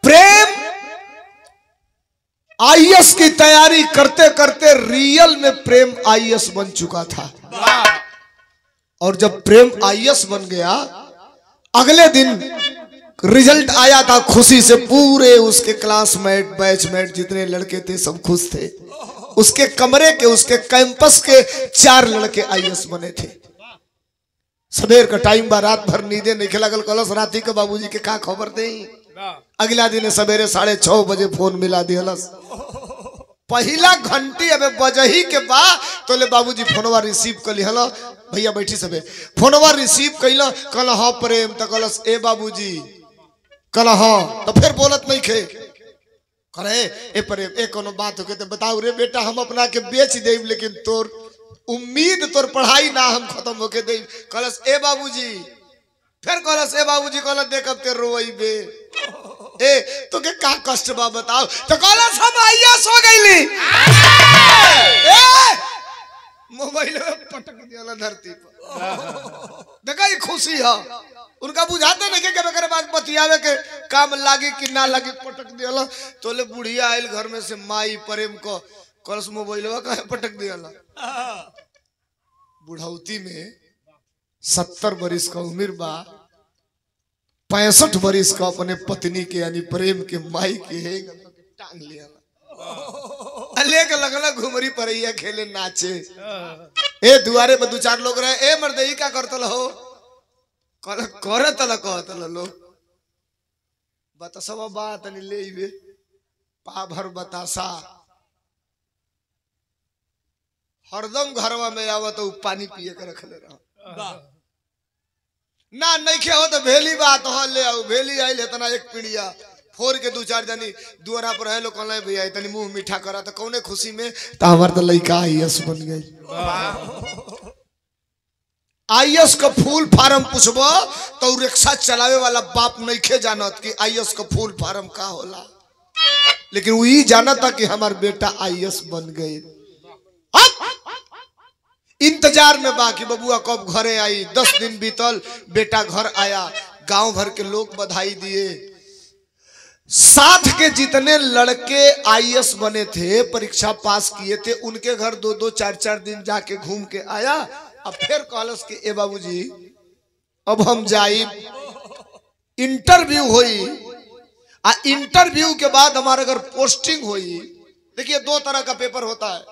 प्रेम आईएएस की तैयारी करते करते रियल में प्रेम आईएएस बन चुका था। और जब प्रेम आईएएस बन गया, अगले दिन रिजल्ट आया था, खुशी से पूरे उसके क्लासमेट बैचमेट जितने लड़के थे सब खुश थे। उसके कमरे के, उसके कैंपस के 4 लड़के आईएएस बने थे। सवेर का टाइम बा, रात भर नींदे नहीं खिला गल कलस राती के बाबूजी के का खबर दे। अगला दिन सवेरे 6:30 बजे फोन मिला दिहलस। पहला घंटी अबे बजही के बा तो ले बाबूजी फोनवा रिसीव कर लिहल। भैया बैठी सबे, फोनवा रिसीव कैला, कल हाँ प्रेम, तो कलस ए बाबूजी, कल हाँ, तो फिर बोलत नहीं खे। करे ए प्रेम, ए कोनो बात होके तो बताओ रे बेटा, हम अपना के बेच देब लेकिन तोर उम्मीद, तोर पढ़ाई ना हम खत्म होके देब। कलस ए बाबूजी, फिर कलस ए बाबूजी, कलस देख अब ते रोई बे ए तो के का कष्ट बा बताओ। तो कलस हम आईएएस हो गईली। मोबाइल में पटक दिया धरती पर। देखा ये खुशी है उनका, बुझाते नहीं के बेकर बात बतियावे के काम लागी कि ना लागी, पटक दिया। तो ले बुढ़िया आयल घर में से माई प्रेम को कलस मोबाइलवा का पटक दिया। बुढ़ौती में 70 बरिस का उम्र बा, 65 बरिस का अपने पत्नी के यानी प्रेम के माई के है टांग लिया। लेके लगला घुमरी परैया खेले नाचे। ए दुआरे पर 2-4 लोग रहे, ए मर्दई क्या करतल हो? करे तल कहतल लोग बतासा बात नहीं ले पा भर बतासा हरदम घरवा में आवा तो पानी पिए के रख ले रहा ना नहीं हो तो भेली बात हो ले आओ भेली आई इतना एक पीड़िया फोर के दो चार जनी दुआरा पर है लोग कहले भैया इतनी मुंह मीठा करा तो कौने खुशी में तो हमार तो लड़का आईएएस बन गई। आईएएस का फूल फार्म पूछबो तो रिक्शा चलावे वाला बाप नहीं खे जानत कि आईएएस का फूल फार्म का होला, लेकिन वही जाना था कि हमार बेटा आईएएस बन गए। इंतजार में बाकी बबुआ कब घरे आई। 10 दिन बीतल, बेटा घर आया, गांव भर के लोग बधाई दिए। साथ के जितने लड़के आईएएस बने थे, परीक्षा पास किए थे, उनके घर 2-2 4-4 दिन जाके घूम के आया। अब फिर कहलस कि ए बाबूजी अब हम जाई, इंटरव्यू हुई, आ इंटरव्यू के बाद हमारे अगर पोस्टिंग हुई। देखिए 2 तरह का पेपर होता है,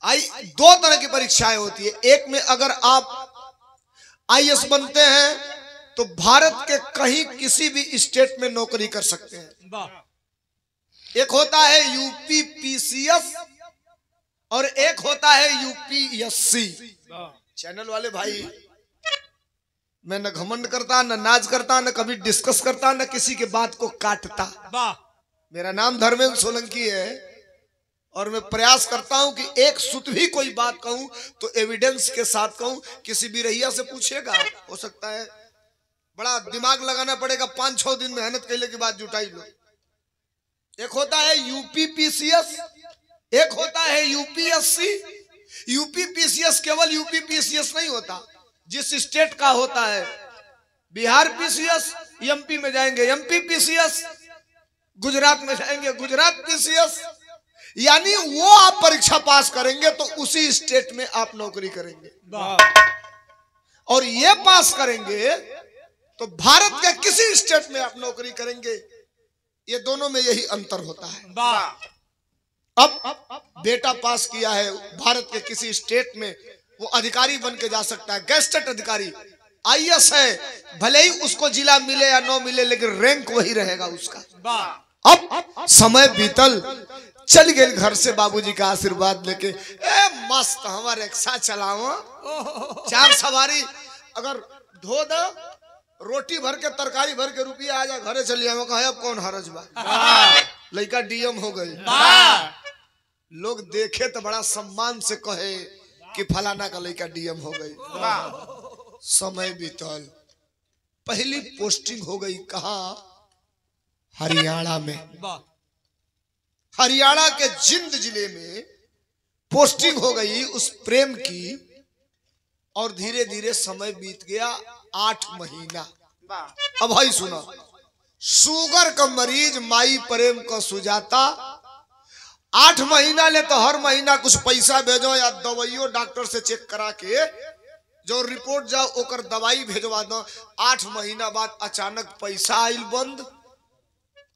2 तरह की परीक्षाएं होती है। एक में अगर आप आईएएस बनते हैं तो भारत के कहीं किसी भी स्टेट में नौकरी कर सकते हैं। एक होता है यूपीपीसीएस और एक होता है यूपीएससी। चैनल वाले भाई, मैं न घमंड करता, न नाज करता, न कभी डिस्कस करता, न किसी के बात को काटता। मेरा नाम धर्मेंद्र सोलंकी है और मैं प्रयास करता हूं कि एक सुत भी कोई बात कहूं तो एविडेंस के साथ कहूं। किसी भी रैया से पूछेगा, हो सकता है बड़ा दिमाग लगाना पड़ेगा, 5-6 दिन मेहनत करने के बाद जुटाई लो। एक होता है यूपीपीसीएस, एक होता है यूपीएससी। यूपीपीसीएस केवल यूपीपीसीएस नहीं होता, जिस स्टेट का होता है। बिहार पीसीएस, एमपी में जाएंगे एमपी पीसीएस, गुजरात में जाएंगे गुजरात पीसीएस। यानी वो आप परीक्षा पास करेंगे तो उसी स्टेट में आप नौकरी करेंगे, और ये पास करेंगे तो भारत के किसी स्टेट में आप नौकरी करेंगे। ये दोनों में यही अंतर होता है। अब बेटा पास किया है भारत के किसी स्टेट में, वो अधिकारी बन के जा सकता है, गेस्टेड अधिकारी। आईएएस है, भले ही उसको जिला मिले या न मिले, लेकिन रैंक वही रहेगा उसका। अब समय बीतल, चल गए घर से बाबूजी का आशीर्वाद लेके। ए मस्त हमारे रिक्शा चलाओ, 4 सवारी अगर धो दो, रोटी भर के तरकारी भर के रुपया आ जा, घरे चलिए। हम कहे अब कौन हरज बा, लड़का डीएम हो गई। लोग देखे तो बड़ा सम्मान से कहे कि फलाना का लड़का डीएम हो गई। समय बीतल, पहली पोस्टिंग हो गई कहा, हरियाणा में। हरियाणा के जिंद जिले में पोस्टिंग हो गई उस प्रेम की, और धीरे धीरे समय बीत गया 8 महीना। अब भाई सुना, शुगर का मरीज माई प्रेम का सुजाता। 8 महीना ले तो हर महीना कुछ पैसा भेजो या दवाइयों डॉक्टर से चेक करा के जो रिपोर्ट जाओ ओकर दवाई भेजवा दो। 8 महीना बाद अचानक पैसा आइल बंद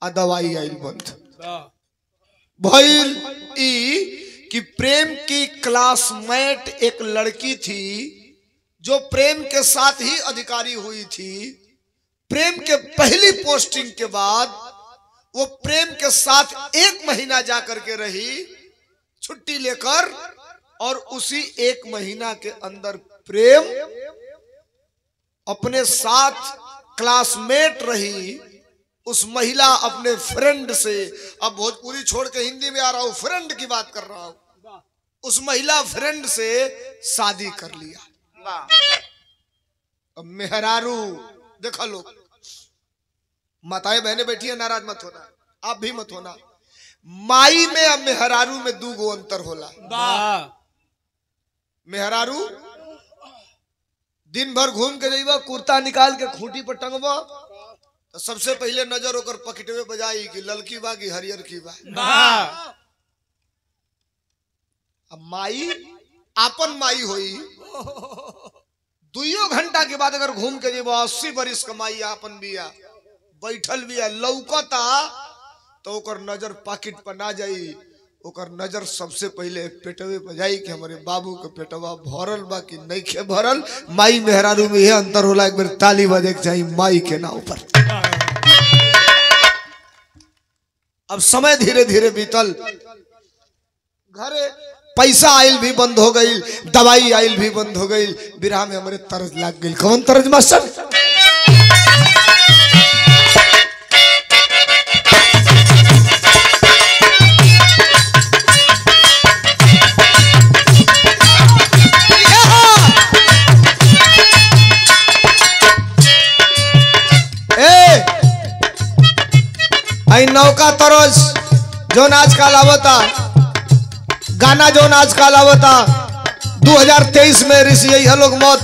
आ दवाई आइल बंद। भइल ई कि प्रेम की क्लासमेट एक लड़की थी जो प्रेम के साथ ही अधिकारी हुई थी। प्रेम के पहली पोस्टिंग के बाद वो प्रेम के साथ 1 महीना जाकर के रही छुट्टी लेकर, और उसी 1 महीना के अंदर प्रेम अपने साथ क्लासमेट रही। उस महिला अपने फ्रेंड से, अब भोजपुरी छोड़ के हिंदी में आ रहा हूं, फ्रेंड की बात कर रहा हूं, उस महिला फ्रेंड से शादी कर लिया। अब मेहरारू देखा, लोग माताएं बहने बैठी है, नाराज मत होना, आप भी मत होना। माई में अब मेहरारू में 2 गो अंतर होला। मेहरारू दिन भर घूम के जाइबा, कुर्ता निकाल के खूंटी पर टंगबा तो सबसे पहले नजर ओकर पकेटवे बजाई कि ललकी बा कि हरियर की बा। अब माई आपन माई होई, 2 घंटा के बाद अगर घूम के जेबा 80 बरिस कमाई आपन बिया, बैठल बिया, लौकता तो ओकर नजर पॉकेट पर ना जाई, ओकर नजर सबसे पहले पेटवे पर जाई कि हमारे बाबू के पेटवा भरल बा कि नहीं खे भरल। माई मेहरारू में यह अंतर होला। एक बार ताली बजे के चाहिए माई के नाव पर। अब समय धीरे धीरे बीतल, घरे पैसा आयल भी बंद हो गई, दवाई आयल भी बंद हो गई। बिरहा में हमारे तरज लाग गई। कौन तरज मास्टर? नौका तरस जो आजकल आवता, गाना जो आजकल आवता 2023 में ऋषि लोग मौत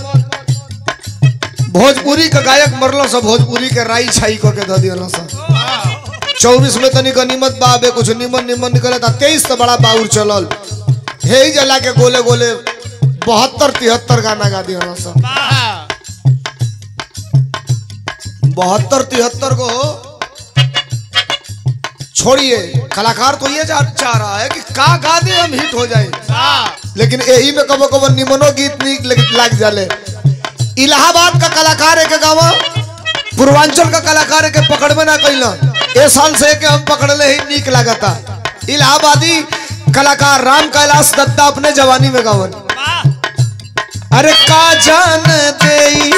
भोजपुरी का गायक मरलो सब, भोजपुरी के राई छाई को के दियो सब। 24 में तनिक निमत बाबे कुछ निमन निमन निकले था, 23 तो बड़ा बाउर चलल। हे जला के गोले गोले 72-73 गाना गा दियो सब। 72-73 को छोड़िए, कलाकार तो ये चाह रहा है कि का गा दे हम हिट हो जाए, लेकिन यही में कबो कबो निमनो गीत नीक लग जाले। इलाहाबाद का कलाकार है के गावा, पूर्वांचल का कलाकार है के पकड़ में ना कैला, ए साल से के हम पकड़ले ही नीक लागता। इलाहाबादी कलाकार राम कैलाश दत्ता अपने जवानी में गावन, अरे का जान देई,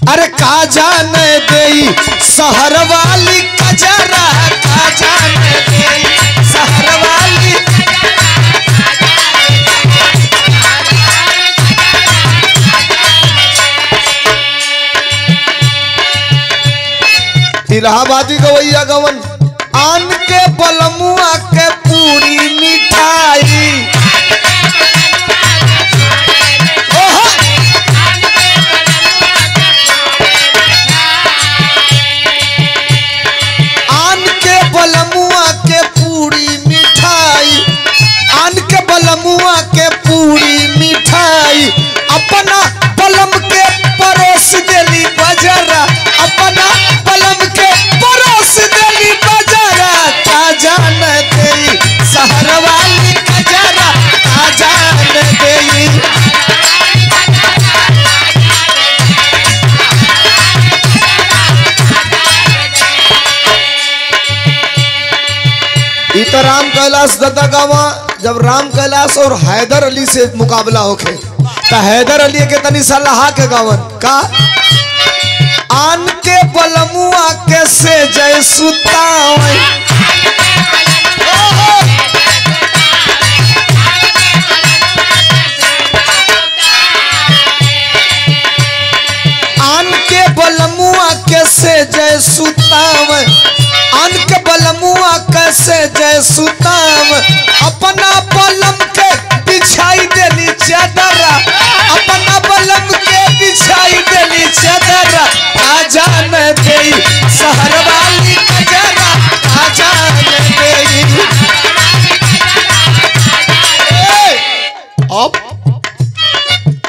अरे का जान देई शहर वाली कजरा, का जान देई शहर वाली। इलाहाबादी गवैया गवन, आन के बलमुआ के पूरी मिठाई, बलमुआ के पूरी मिठाई, आन के बलमुआ के पूरी मिठाई, अपना बलम के परोस देली बजरा, अपना बलम के परोस देली बजरा, का जान देई शहर वाली कजरा, का जान देई। तो राम कैलाश दत्ता गावा, जब राम कैलाश और हैदर अली से मुकाबला होके तो हैदर अली के तनी सलाह के गावन का, आन के बलमुआ के से जय सुतावे, आन के बलमुआ के से जय सुतावे, आन के बलमुआ कैसे जय सुताव, अपना बलम के बिछाई देली चादरा, अपना बलम के बिछाई देली चादरा, का जान देई शहर वाली कजरा, का जान देई। अब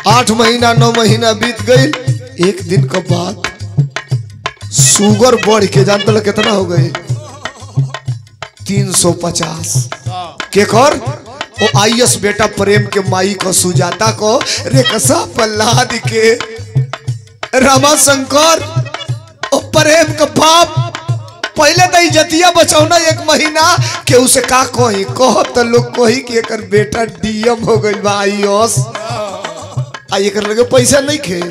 8 महीना 9 महीना बीत गई, एक दिन के बाद शुगर बढ़ के जानते लोग कितना हो गई 350 के कर ओ आईएस बेटा प्रेम के माई को सुजाता को रेखसा प्रहलाद के रामा शंकर ओ प्रेम का बाप पहले तो इज्जतिया बचौना 1 महीना के उसे का कही कह तो लोग कही कि एकर बेटा डीएम हो गई बा आईएस आई कर लगे पैसा नहीं खे।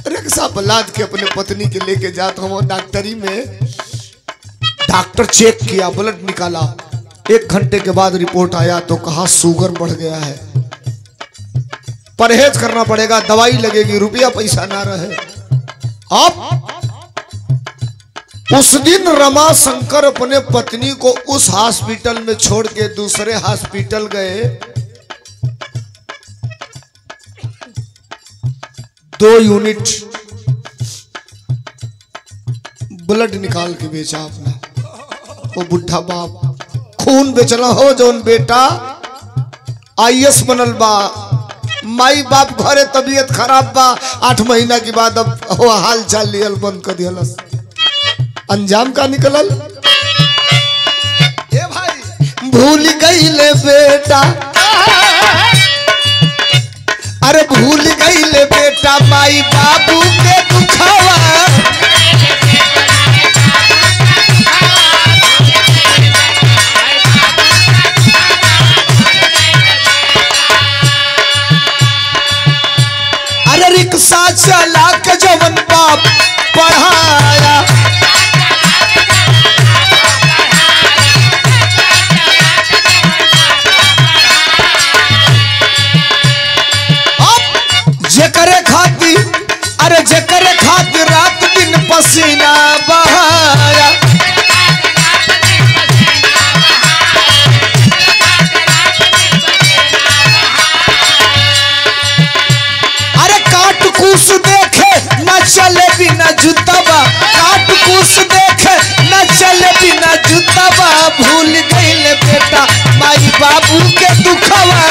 रेखसा प्रहलाद के अपने पत्नी के लेके जाता हूँ डॉक्टरी में, डॉक्टर चेक किया, ब्लड निकाला, 1 घंटे के बाद रिपोर्ट आया तो कहा शुगर बढ़ गया है, परहेज करना पड़ेगा, दवाई लगेगी, रुपया पैसा ना रहे। अब उस दिन रमा शंकर अपने पत्नी को उस हॉस्पिटल में छोड़ के दूसरे हॉस्पिटल गए, 2 यूनिट ब्लड निकाल के बेचा अपना। वो बुढ़ा बाप खून बेचना हो जोन बेटा आईएस बनल बा, माई बाप घरे तबीयत खराब बा, 8 महीना के बाद अब वो हाल चाल लियल बंद कर दियलस। अंजाम का निकलल ए भाई भूल गईले बेटा, अरे भूल गईले बेटा माई बाबू के दुखवा, रिक्शा चला के जवन बाप पढ़ाया। जेकरे खातिर, अरे जेकरे खातिर रात दिन पसीना बहाया। अरे काट कूस देखे न चले बिना जूताबा, काट कूस देखे न चले बिना जूताबा। भूल गईले बेटा माई बाबू के दुखवा।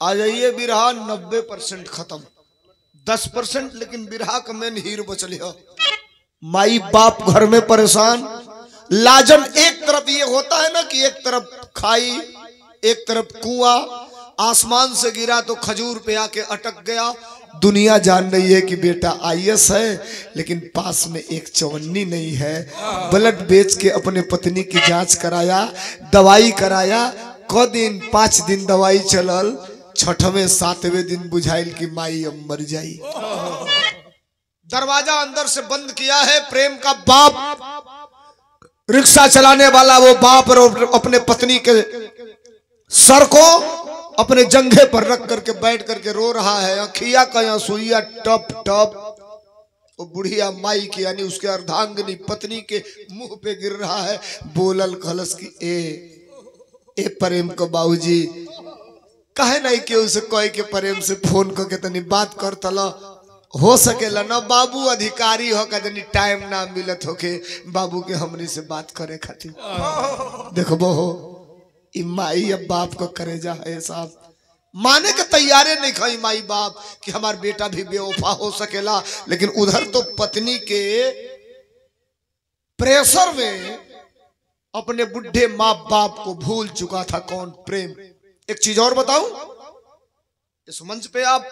आ जाइए बिरहा 90% खत्म, 10% लेकिन बिरहा का मेन हीरो बचल है। माई बाप घर में परेशान। लाजन एक तरफ ये होता है ना कि एक तरफ खाई, एक तरफ कुआं, आसमान से गिरा तो खजूर पे आके अटक गया। दुनिया जान रही है कि बेटा IAS है, लेकिन पास में एक चवन्नी नहीं है। ब्लड बेच के अपने पत्नी की जांच कराया, दवाई कराया। क दिन 5 दिन दवाई चलल, 6वें 7वें दिन बुझाइल कि माई अब मर जाई। दरवाजा अंदर से बंद किया है। प्रेम का बाप रिक्शा चलाने वाला वो बाप और अपने पत्नी के सर को अपने जंघे पर रख करके बैठ करके रो रहा है। अखिया का सुइया टप टप वो बुढ़िया माई की यानी उसके अर्धांगिनी पत्नी के मुंह पे गिर रहा है। बोलल खलस की ए प्रेम को बाबूजी कहे नहीं कि उसे कोई के प्रेम से फोन करके तनी बात कर तला हो सकेला ना। बाबू अधिकारी हो का जनी टाइम ना मिलत होके बाबू के हमनी से बात करे खातिर। देखो हो ई माई अब बाप को करे जा है साहब, माने के तैयारे नहीं खाई माई बाप कि हमार बेटा भी बेवफा हो सकेला। लेकिन उधर तो पत्नी के प्रेशर में अपने बुढ़े माँ बाप को भूल चुका था कौन? प्रेम। एक चीज और बताऊं, इस मंच पे आप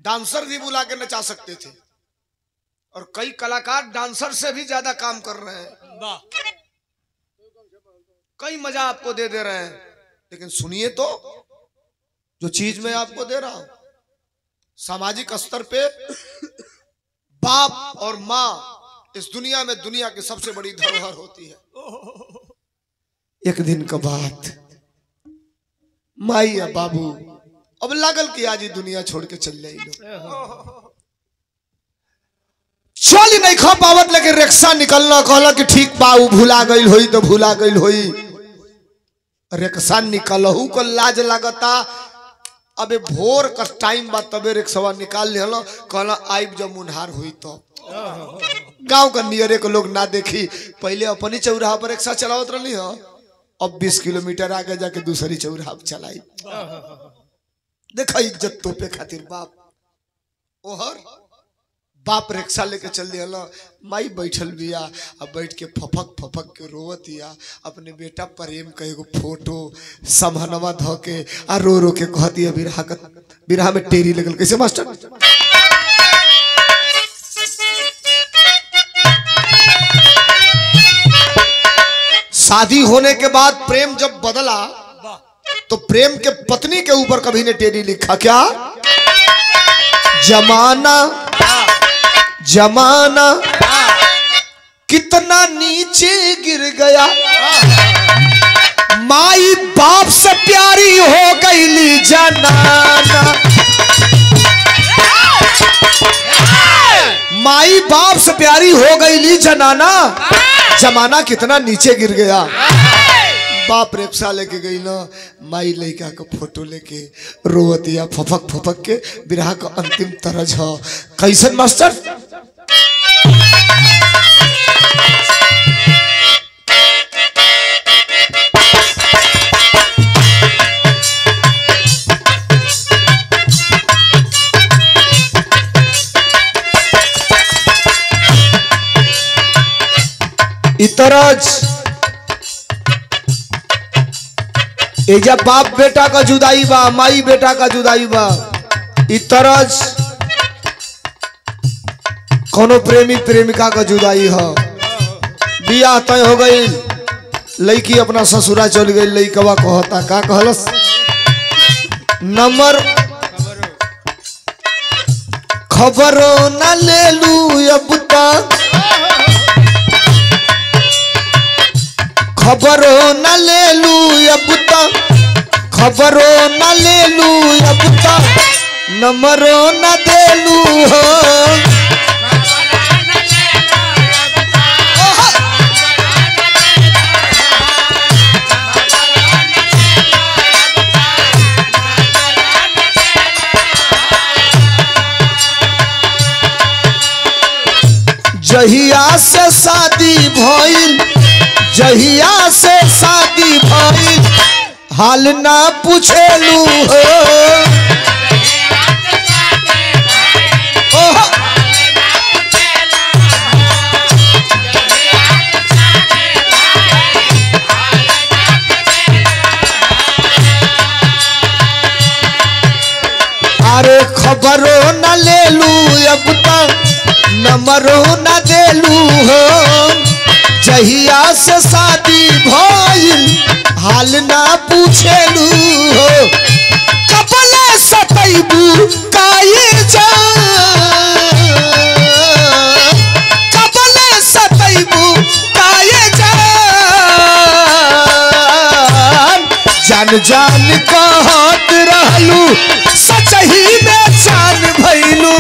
डांसर भी बुला के नचा सकते थे और कई कलाकार डांसर से भी ज्यादा काम कर रहे हैं, कई मजा आपको दे रहे हैं। लेकिन सुनिए तो जो चीज मैं आपको दे रहा हूं, सामाजिक स्तर पे बाप और माँ इस दुनिया में दुनिया की सबसे बड़ी धरोहर होती है। एक दिन का बात, माई या बाबू अब लागल कि आज ही दुनिया छोड़ के चल जाए। चल ही नहीं खा पावत, लेकिन रिक्शा निकलना कहला कि ठीक बाबू भुला गई होई तो भुला गई होई। रिक्शा निकलहू को लाज लगता। अबे भोर का टाइम बा तबे रिक्शा निकाल लिया। कहला आइब जब मुनहार हुई तो गांव का नियरे को लोग ना देखी। पहले अपनी चौराहा पर रिक्शा चलावत रही हो, अब 20 किलोमीटर आगे जाके दूसरी चौराहा चलाई। देखा इज्जत तोपे खातिर बाप ओहर बाप रिक्शा लेके चल दिया। माई बैठल बिया, अब बैठ के फफक फफक के रोवतिया। अपने बेटा प्रेम का एगो फोटो समहनवा धो के आ रो रो के कहती है बिरहा में टेरी लगल। कैसे मास्टर? शादी होने के बाद प्रेम जब बदला तो प्रेम के पत्नी के ऊपर कभी ने टेरी लिखा क्या? जमाना जमाना कितना नीचे गिर गया, माई बाप से प्यारी हो गई जनाना। माई बाप से प्यारी हो गई जनाना, जमाना कितना नीचे गिर गया। बाप रिक्शा लेके गई ना, माई लड़का का फोटो लेके रोवतिया फफक फफक के। बिरहा का अंतिम तरज हो कैसन मास्टर? इतरज एजा बाप बेटा का जुदाई बा, माई बेटा का जुदाई बा। इतरज कोनो प्रेमी प्रेमिका का जुदाई हो, बियाह तय हो गई, लड़की अपना ससुरा चल गई, लड़कवा कहता का कहलस नंबर खबरो न ले लू अब तक, खबरो न ले लू अब तक, खबरो न ले लू अब तक, नंबरो न दे लू हो। जहिया से शादी भइल, जहिया से शादी भइल, हाल ना पूछेलू हो। अरे खबरो न ले लू अब तक, नंबरो न देलू हो। जहिया से शादी भइल, हाल ना पूछेलू हो। कपले सतैबू काये जान, कपले सतैबू काये जान, जान जान कहत रहलू, सचही में जान भइलू,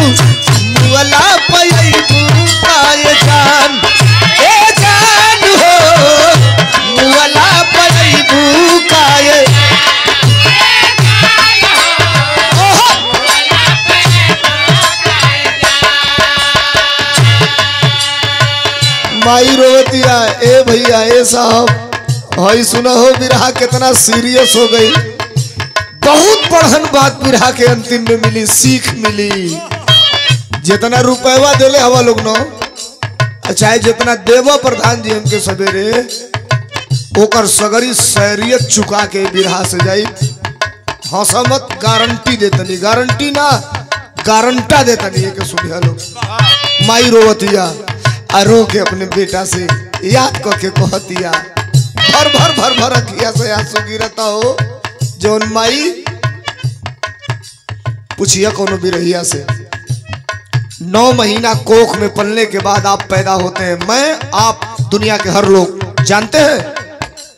मुअला पयबू काये जान, ए जान हो, मुअला पयबू काये। माई रोवतिया, ए भैया ए साहब, हई सुना हो बिरहा कितना सीरियस हो गई। बहुत बढ़न बात बिरहा के अंतिम में मिली, सीख मिली। जितना रुपया दिले हवा लोग नो, अच्छा जितना देवा प्रधान जी हमके सवेरे, ओकर सगरी शहरियत चुका के बिरहा से जाई। हंसा मत, गारंटी देतनी, गारंटी ना गारंटा देतनी के सुनिया लोग। माई रोवतिया रो के अपने बेटा से याद करके कहतिया, भर भर भर भर अखिया से आंसू गिरता हो। जौन माई पूछिया कोनो बिरहिया से, 9 महीना कोख में पलने के बाद आप पैदा होते हैं। मैं आप दुनिया के हर लोग जानते हैं,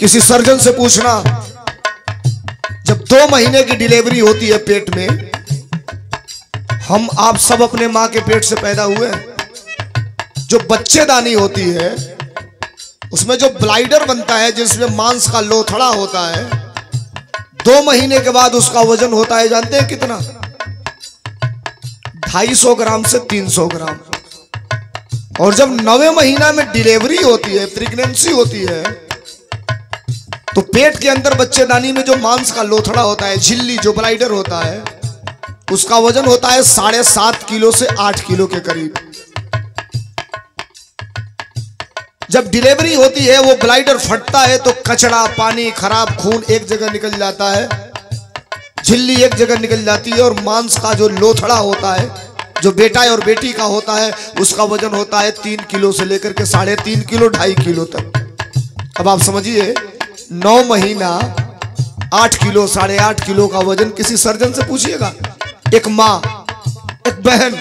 किसी सर्जन से पूछना, जब 2 महीने की डिलीवरी होती है पेट में, हम आप सब अपने माँ के पेट से पैदा हुए। जो बच्चेदानी होती है उसमें जो ब्लाइडर बनता है, जिसमें मांस का लोथड़ा होता है, 2 महीने के बाद उसका वजन होता है, जानते हैं कितना? 250 ग्राम से 300 ग्राम। और जब 9वें महीना में डिलीवरी होती है, प्रेगनेंसी होती है, तो पेट के अंदर बच्चेदानी में जो मांस का लोथड़ा होता है, झिल्ली जो ब्लाइडर होता है, उसका वजन होता है 7.5 किलो से 8 किलो के करीब। जब डिलीवरी होती है, वो ब्लाइडर फटता है तो कचड़ा, पानी, खराब खून एक जगह निकल जाता है, झिल्ली एक जगह निकल जाती है, और मांस का जो लोथड़ा होता है, जो बेटा और बेटी का होता है, उसका वजन होता है 3 किलो से लेकर के 3.5 किलो 2.5 किलो तक। अब आप समझिए, 9 महीना 8 किलो 8.5 किलो का वजन, किसी सर्जन से पूछिएगा। एक माँ, एक बहन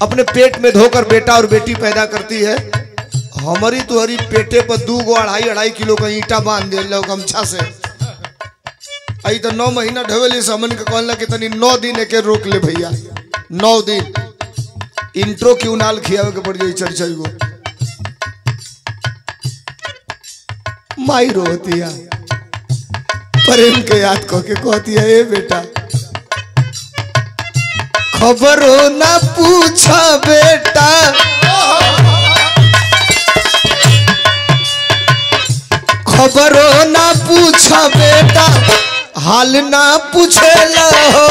अपने पेट में धोकर बेटा और बेटी पैदा करती है। हमारी तुहरी पेटे पर 2 गो 2.5 किलो का ईंटा बांध दे लो गमछा से, आई तो 9 महीना ढवेली समन के कहला कि तनी 9 दिन के रोक ले भैया, 9 दिन इंट्रो क्यों नाल खियावे के पड़ जाई 4-4 गो। माई रोतिया प्रेम के याद को के कहती है, ए बेटा खबरो ना पूछा बेटा, खबरो ना पूछा बेटा, हाल ना पूछेला हो।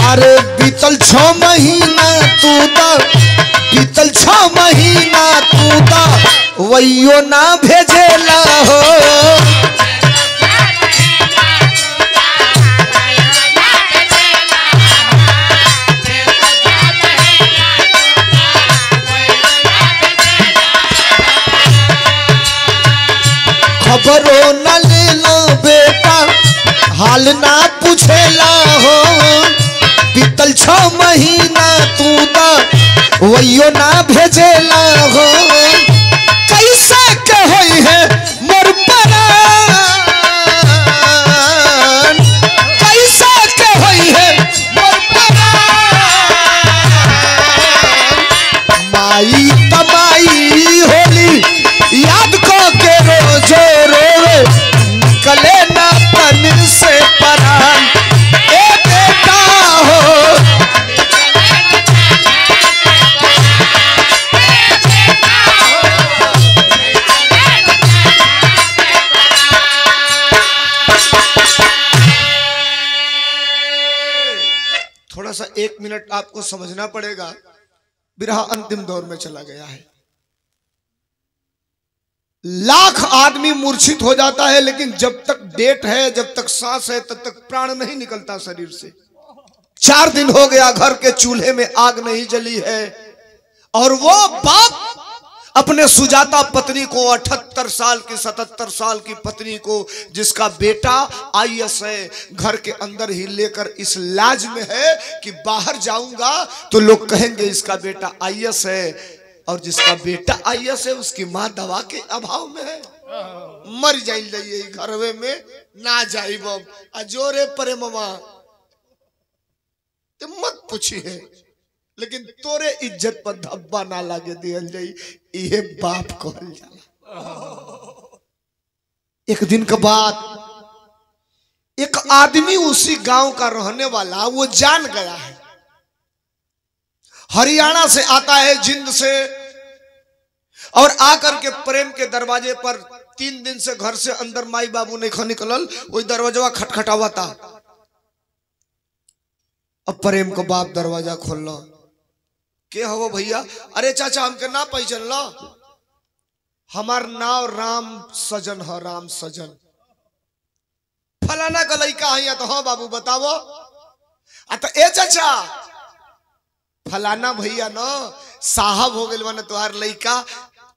अरे बीतल 6 महीना तू दा, बीतल 6 महीना तू दा वैयो ना भेजेला हो। खबरों न ले लो बेटा, हाल ना पूछेला हो। बीतल 6 महीना तू दा वैयो ना भेजेला हो। कैसे के होई है मोर परान, कैसे के होई है मोर परान। माई तमाई होली याद को के रोजो रोवे, निकले ना तन से परान। ए बेटा हो थोड़ा सा 1 मिनट आपको समझना पड़ेगा। बिरहा अंतिम दौर में चला गया है। लाख आदमी मूर्छित हो जाता है, लेकिन जब तक डेट है, जब तक सांस है, तब तक प्राण नहीं निकलता शरीर से। 4 दिन हो गया घर के चूल्हे में आग नहीं जली है, और वो बाप अपने सुजाता पत्नी को, 78 साल की 77 साल की पत्नी को, जिसका बेटा IAS है, घर के अंदर ही लेकर इस लाज में है कि बाहर जाऊंगा तो लोग कहेंगे इसका बेटा IAS है, और जिसका बेटा IAS है उसकी माँ दवा के अभाव में है। मर जाइए घरवे में ना जाई बब अजोरे परे ममा ते मत पूछिए, लेकिन तोरे इज्जत पर धब्बा ना लागे दियल जाई, ये बाप कहल जाला। एक दिन के बाद एक आदमी उसी गांव का रहने वाला, वो जान गया है, हरियाणा से आता है, जिंद से, और आकर के प्रेम के दरवाजे पर 3 दिन से घर से अंदर माई बाबू नहीं निकलल, वही दरवाजा खटखटावा था। अब प्रेम को बाप दरवाजा खोलना, के हो भैया? अरे चाचा हमके ना पहचान लो, हमार नाव राम सजन है, राम सजन। फलाना का लड़का है तो हाँ बाबू बतावो। तो ए चाचा फलाना भैया न साहब हो गए मन तुहार लड़का,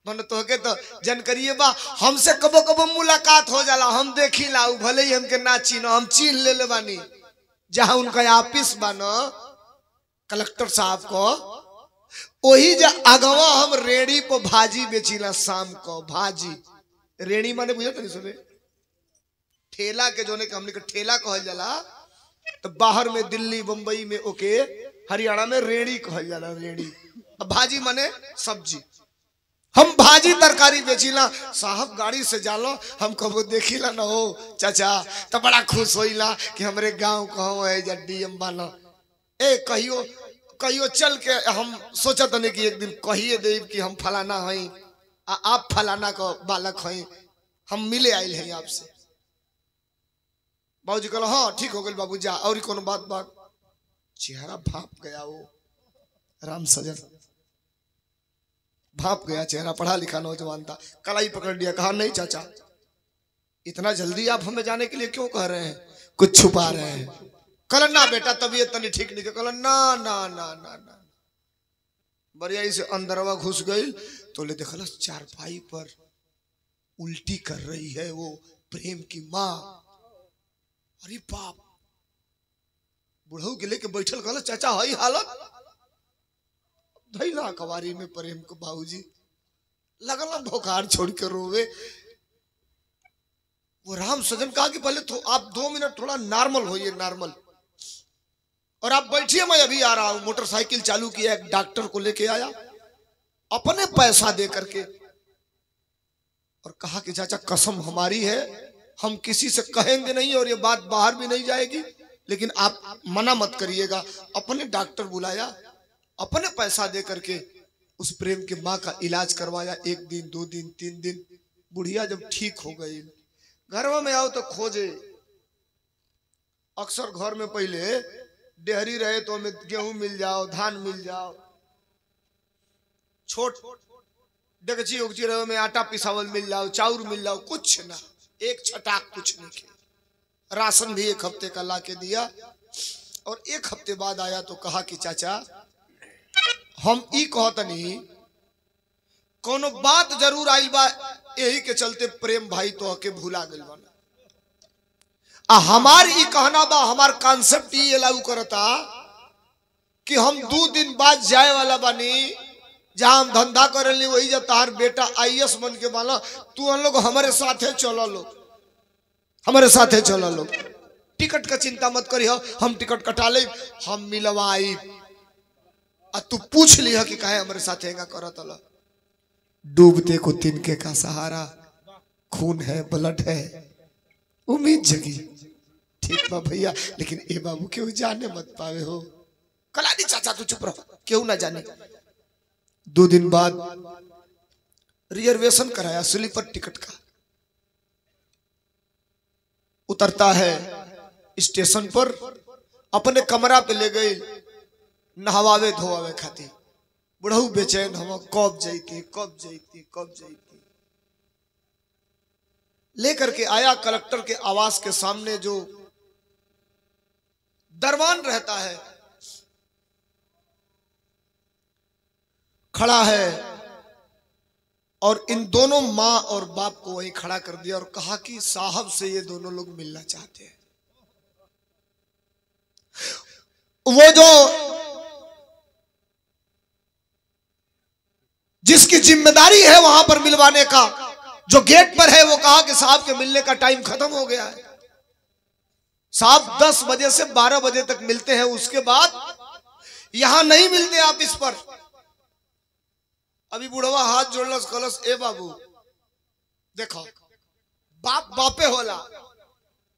मन तोहके तो जानकारिए बा, हमसे कबो कबो मुलाकात हो जाला, हम देखी ला, भले ही हमके ना चीनो, हम चीन ले ले बानी। जहां उनका ऑफिस बा न कलेक्टर साहब को, वही जा अगवा हम रेड़ी पर भाजी बेचीला शाम को। भाजी रेड़ी माने बुझे नहीं सुने, ठेला के जोने के हमने के ठेला कहल जाला, तो बाहर में दिल्ली बंबई में ओके, हरियाणा में रेड़ी कहल जाला, रेड़ी। अब भाजी माने सब्जी, हम भाजी तरकारी बेचीला। साहब गाड़ी से जालो, हम कबो देखीला ना हो चाचा, तो बड़ा खुश होइला कि हमरे गांव कहो है जड्डी अम्बाना। ए कहियो कहियो चल के हम सोचत नहीं कि एक दिन कहिए दे कि हम फलाना हई, आप फलाना को बालक हई, हम मिले आइल हैं आपसे। बाबूजी कहलो हाँ ठीक हो गई बाबू जा, और कोनो बात बात। चेहरा भाप गया, वो राम सजन भाप गया चेहरा, पढ़ा लिखा नौजवान था। कलाई पकड़ लिया, कहा नहीं चाचा इतना जल्दी आप हमें जाने के लिए क्यों कह रहे हैं, कुछ छुपा रहे हैं। कल ना बेटा तबीयत तनी ठीक नहीं, कल ना ना ना ना ना। बढ़िया से अंदरवा घुस गई तो ले देखल चारपाई पर उल्टी कर रही है वो प्रेम की माँ। अरे बाप, बुढ़ऊ के लेके बैठल, कहल चाचा हई हालत, धैला कवारी में प्रेम को बाबूजी लगल भोकार छोड़ के रोवे। वो राम सजन कहा कि पहले आप 2 मिनट थोड़ा नॉर्मल होइए, नॉर्मल, और आप बैठिए, मैं अभी आ रहा हूं। मोटरसाइकिल चालू किया, एक डॉक्टर को लेके आया अपने पैसा दे करके, और कहा कि चाचा कसम हमारी है, हम किसी से कहेंगे नहीं और ये बात बाहर भी नहीं जाएगी, लेकिन आप मना मत करिएगा। अपने डॉक्टर बुलाया, अपने पैसा दे करके उस प्रेम की माँ का इलाज करवाया। 1 दिन 2 दिन 3 दिन, बुढ़िया जब ठीक हो गई, घर में आओ तो खोजे। अक्सर घर में पहले डेहरी रहे तो हमें गेहूं मिल जाओ, धान मिल जाओ, छोट डेगची उगची रहे में आटा पिसावल मिल जाओ, चाउर मिल जाओ, कुछ ना, एक छटाक कुछ नहीं खे। राशन भी 1 हफ्ते का ला के दिया और 1 हफ्ते बाद आया तो कहा कि चाचा हम ई कहतनी कोनो बात जरूर आइल बा, यही के चलते प्रेम भाई तो के भूला गइल बा। हमार ई कहना बा, हमार कॉन्सेप्ट ई लागू करता कि हम 2 दिन बाद जाए वाला बानी जहां हम धंधा करेली, वही जब तार बेटा IAS बन के बाला, तू हम लोग हमारे साथे चलो लो, हमारे साथे चलो लो, टिकट का चिंता मत करी हो, हम टिकट कटा ले, हम मिलवाई। तू पूछ लिया कि काहे हमारे साथ हैगा करत ल। डूबते को तिनके का सहारा, खून है, ब्लड है, उम्मीद जगी। ठीक बा भैया, लेकिन ए बाबू क्यों जाने मत पावे हो। कलानी चाचा तू चुप रहो, क्यों ना जाने। 2 दिन बाद रिजर्वेशन कराया स्लीपर टिकट का, उतरता है स्टेशन पर, अपने कमरा पे ले गए नहवावे धोवावे खातिर। बुढ़ऊ बेचैन, हम कब जैती कब जैती कब जैती। लेकर के आया कलेक्टर के आवास के सामने, जो दरबान रहता है खड़ा है, और इन दोनों माँ और बाप को वहीं खड़ा कर दिया और कहा कि साहब से ये दोनों लोग मिलना चाहते हैं। वो जो जिसकी जिम्मेदारी है वहां पर मिलवाने का, जो गेट पर है, वो कहा कि साहब के मिलने का टाइम खत्म हो गया है, साहब 10 बजे से 12 बजे तक मिलते हैं, उसके बाद यहां नहीं मिलते आप इस पर। अभी बुढ़वा हाथ जोड़लस, कलस ए बाबू देखो, बाप बापे होला,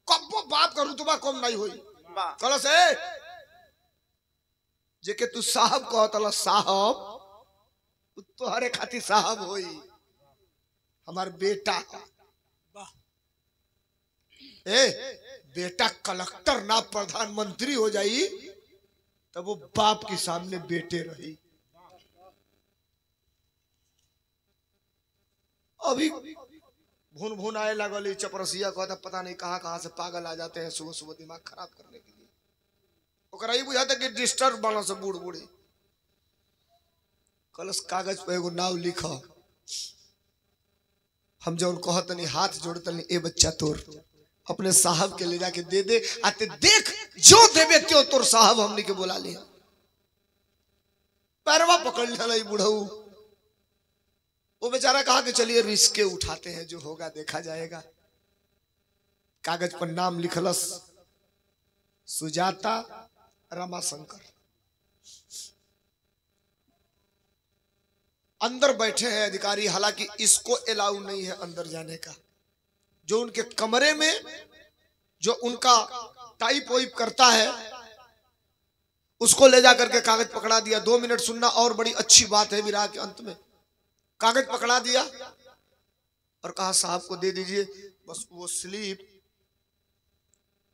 कब्बो बाप का रुतबा कम नहीं हुई। कलस ए जे के तू साहब कहतला, साहब तोहरे खातिर साहब होई, हमार बेटा। ए बेटा कलेक्टर ना प्रधानमंत्री हो जाई तब वो बाप के सामने बेटे रही। अभी भून भून आए लगल, चपरसिया कहता पता नहीं कहां से पागल आ जाते हैं सुबह सुबह दिमाग खराब करने के लिए। ओकरा ही बुझाता कि डिस्टर्ब बना से बूढ़ बूढ़ी। कलस कागज पे एगो नाव लिखा, हम जो उनको कहतनी हाथ जोड़तनी, ए बच्चा तोर अपने साहब के ले जाके दे दे, आते देख जो देवे त्यो तोर साहब हमने के बुला लिया। पैरवा पकड़ लिया बुढ़ऊ। वो बेचारा कहा कि चलिए रिस्क उठाते हैं, जो होगा देखा जाएगा। कागज पर नाम लिखलस, सुजाता रमाशंकर। अंदर बैठे हैं अधिकारी, हालांकि इसको अलाउ नहीं है अंदर जाने का। जो उनके कमरे में जो उनका टाइप वाइप करता है, उसको ले जाकर के कागज पकड़ा दिया। 2 मिनट सुनना, और बड़ी अच्छी बात है विराह के अंत में। कागज पकड़ा दिया और कहा साहब को दे दीजिए। बस वो स्लिप,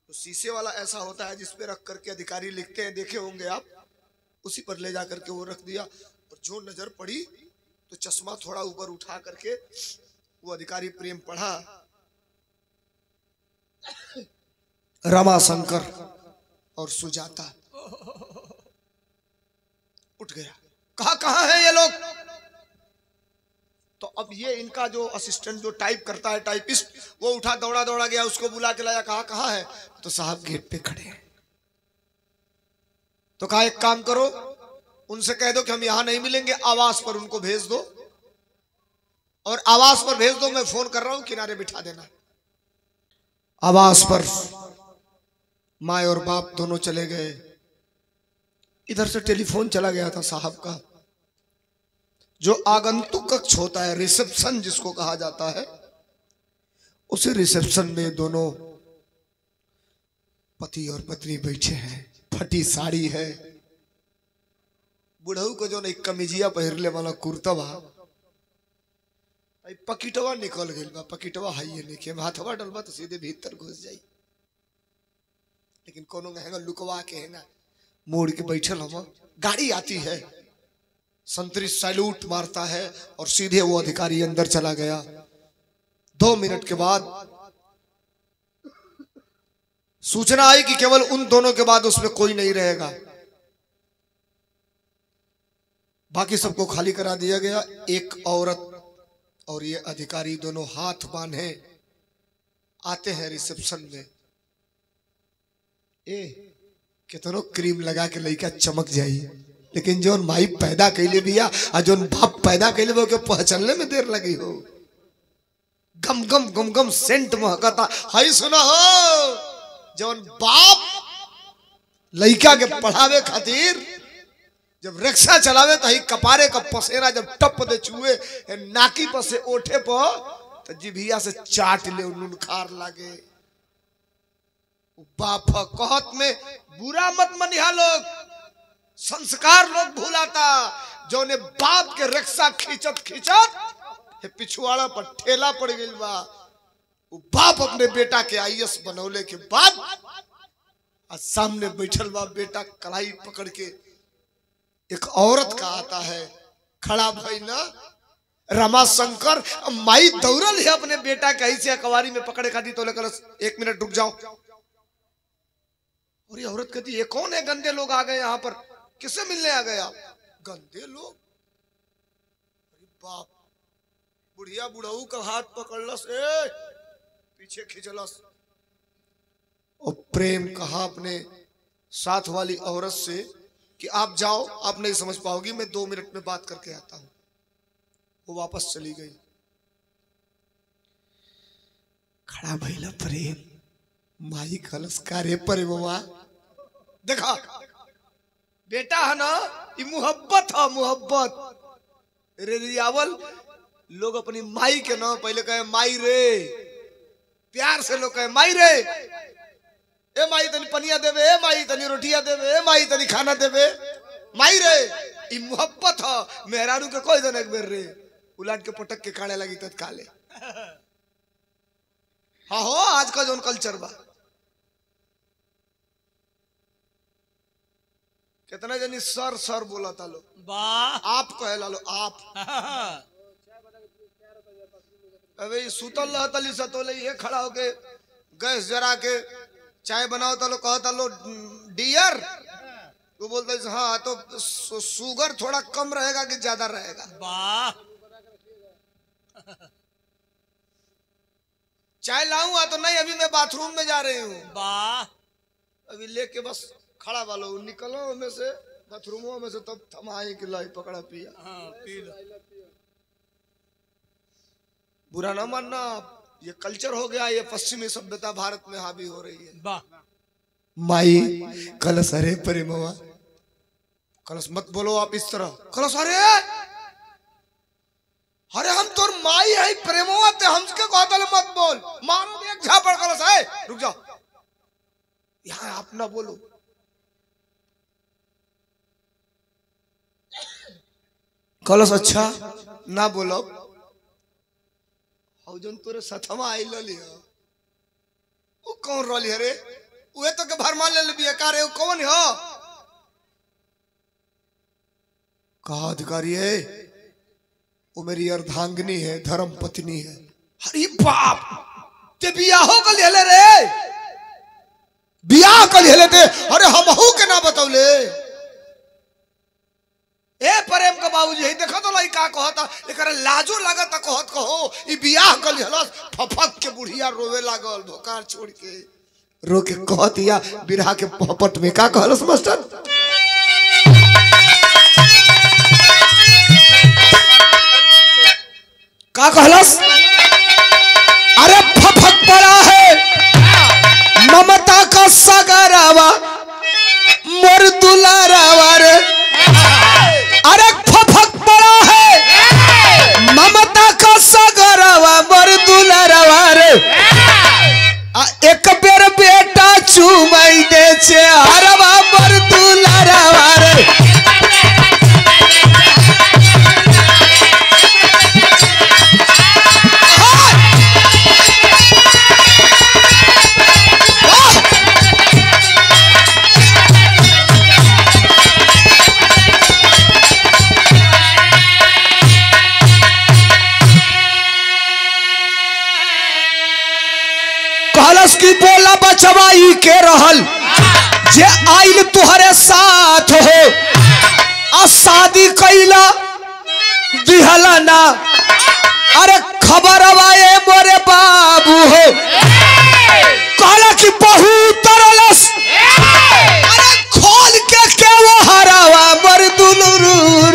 तो शीशे वाला ऐसा होता है जिसपे रख करके अधिकारी लिखते हैं, देखे होंगे आप, उसी पर ले जाकर के वो रख दिया। और जो नजर पड़ी तो चश्मा थोड़ा ऊपर उठा करके वो अधिकारी प्रेम पढ़ा, रमाशंकर और सुजाता। उठ गया, कहा कहां है ये लोग। तो अब ये इनका जो असिस्टेंट जो टाइप करता है, टाइपिस्ट, वो उठा दौड़ा दौड़ा गया, उसको बुला के लाया। कहा कहां है, तो साहब गेट पे खड़े हैं। तो कहा एक काम करो, उनसे कह दो कि हम यहां नहीं मिलेंगे, आवास पर उनको भेज दो, और आवास पर भेज दो, मैं फोन कर रहा हूं, किनारे बिठा देना। आवास पर माँ और बाप दोनों चले गए। इधर से टेलीफोन चला गया था साहब का। जो आगंतुक कक्ष होता है, रिसेप्शन जिसको कहा जाता है, उसी रिसेप्शन में दोनों पति और पत्नी बैठे हैं। फटी साड़ी है, बुढ़ऊ को जो नहीं कमीजिया पहिरले वाला कुर्तवा, पकीटवा निकल गई बा। पकीटवा हाइये नहीं के हाथवा डलबा तो सीधे भीतर घुस जाई, लेकिन कोनो हैंगा लुकवा के हैंगा मोड़ के बैठल हम, गाड़ी आती है, संतरी सैल्यूट मारता है और सीधे वो अधिकारी अंदर चला गया। 2 मिनट के बाद सूचना आई कि केवल उन दोनों के बाद उसमें कोई नहीं रहेगा, बाकी सबको खाली करा दिया गया। एक औरत और ये अधिकारी दोनों हाथ बांधे आते हैं रिसेप्शन में। कितनो क्रीम लगा के लड़का चमक जाई, लेकिन जो माई पैदा कैले बिया और जो बाप पैदा कैले वो के पहचानने में देर लगी हो। गम गम गम गम सेंट महकता हाई सुना हो। जौन बाप लड़का के पढ़ावे खातिर जब रिक्शा चलावे तो ही कपारे का पसेरा जब टप दे चुए नाकी पर से ओठे पर तो जिभिया से चाट ले नुनखार लागे। बाप कहत में बुरा मत मनिहा लोग, संस्कार लोग भूलाता। जो ने बाप के रिक्शा खींचत खींचत पिछुआड़ा पर ठेला पड़ गई बा। बाप अपने बेटा के आईएएस बनौले के बाद सामने बैठल बा, बेटा कलाई पकड़ के एक औरत का आता है, खड़ा भाई ना रमाशंकर माई दौड़ल है अपने बेटा के ऐसे कवारी में पकड़े खाती तो लेकर 1 मिनट रुक जाओ। और ये औरत कहती ये कौन है, गंदे लोग आ गए यहाँ पर, किससे मिलने आ गए आप? गंदे लोग? बाप बुढ़िया बुढ़ऊ का हाथ पकड़लस, पीछे खींचलस और प्रेम कहा अपने साथ वाली औरत से कि आप जाओ, आप नहीं समझ पाओगी, मैं 2 मिनट में बात करके आता हूं। वो वापस चली गई। खड़ा भइला प्रेम, माई कलश कारे पर बाबा देखा बेटा है ना, ये मोहब्बत है, मोहब्बत रे रियावल। लोग अपनी माई के नाम पहले कहे माई रे, प्यार से लोग कहे माई रे, ए माई तनी पनिया देवे, ए माई तनी रोटिया देवे, ए माई तनी खाना देवे, माई रे। ई मोहब्बत है। मेहरारू के कोई दिन एक बेर रे उलाट के पटक के काढ़े लगी तत काले। हाँ हो आज का जोन कल्चर बा। कितना जनी सर सर बोला था लो, आप कहे ला लो आप। अबे सुतल रहतली सतोले ये खड़ा होके गैस जरा के चाय बनाओ तो लो, कहता लो डियर, वो बोलता है हाँ तो शुगर थोड़ा कम रहेगा कि ज्यादा रहेगा? चाय लाऊंगा तो नहीं, अभी मैं बाथरूम में जा रही हूँ। अभी लेके बस खड़ा वालो निकलो में से बाथरूमों में से, तब थमाई कि लाई पकड़ा पिया। बुरा ना मानना, ये कल्चर हो गया, ये पश्चिमी सभ्यता भारत में हावी हो रही है। माई कलश अरे प्रेमवा, कलश मत बोलो आप इस तरह। कलश अरे अरे हम तो माई है प्रेमवा ते हमके कहता ले मत बोल, मारो एक झापड़। कलश है रुक जाओ, यहाँ आप ना बोलो। कलश अच्छा ना बोलो। जन तोरे सथमा आई लिया वो कौन रोली रे? उहे तो के भरमान ले लिया का रे? वो कौन हो? कहा अधिकारी है? वो मेरी अर्धांगिनी है, धर्म पत्नी है। अरे बाप, ते बियाह कर ले रे, बियाह कर ले थे। अरे हम हूं के ना बतौले। ए प्रेम का बाबूजी है देखो तो लड़का कहता, एकरा लाजो लागत कहत कहो ई बियाह कर लेहलस। फफक के बुढ़िया रोवे लागल, धोकार छोड़ के रो के कह दिया बिरहा के पहपट में का कहलस मास्टर? का कहलस? अरे फफक पड़ा है ममता का सगरावा मोर दुलारावा रे। अरे फफक पड़ा है ममता का सगरावा मोर दुलारावा रे। एक बेर बेटा चुमाई दे छे हरवा मोर दुलारावा रे। रहल जे आइल तुहरे साथ हो आ शादी कैला दिहला ना। अरे खबर आए मोरे बाबू हो कहला कि बहुत तरलस। अरे खोल के वो हरावा मर दुलूर।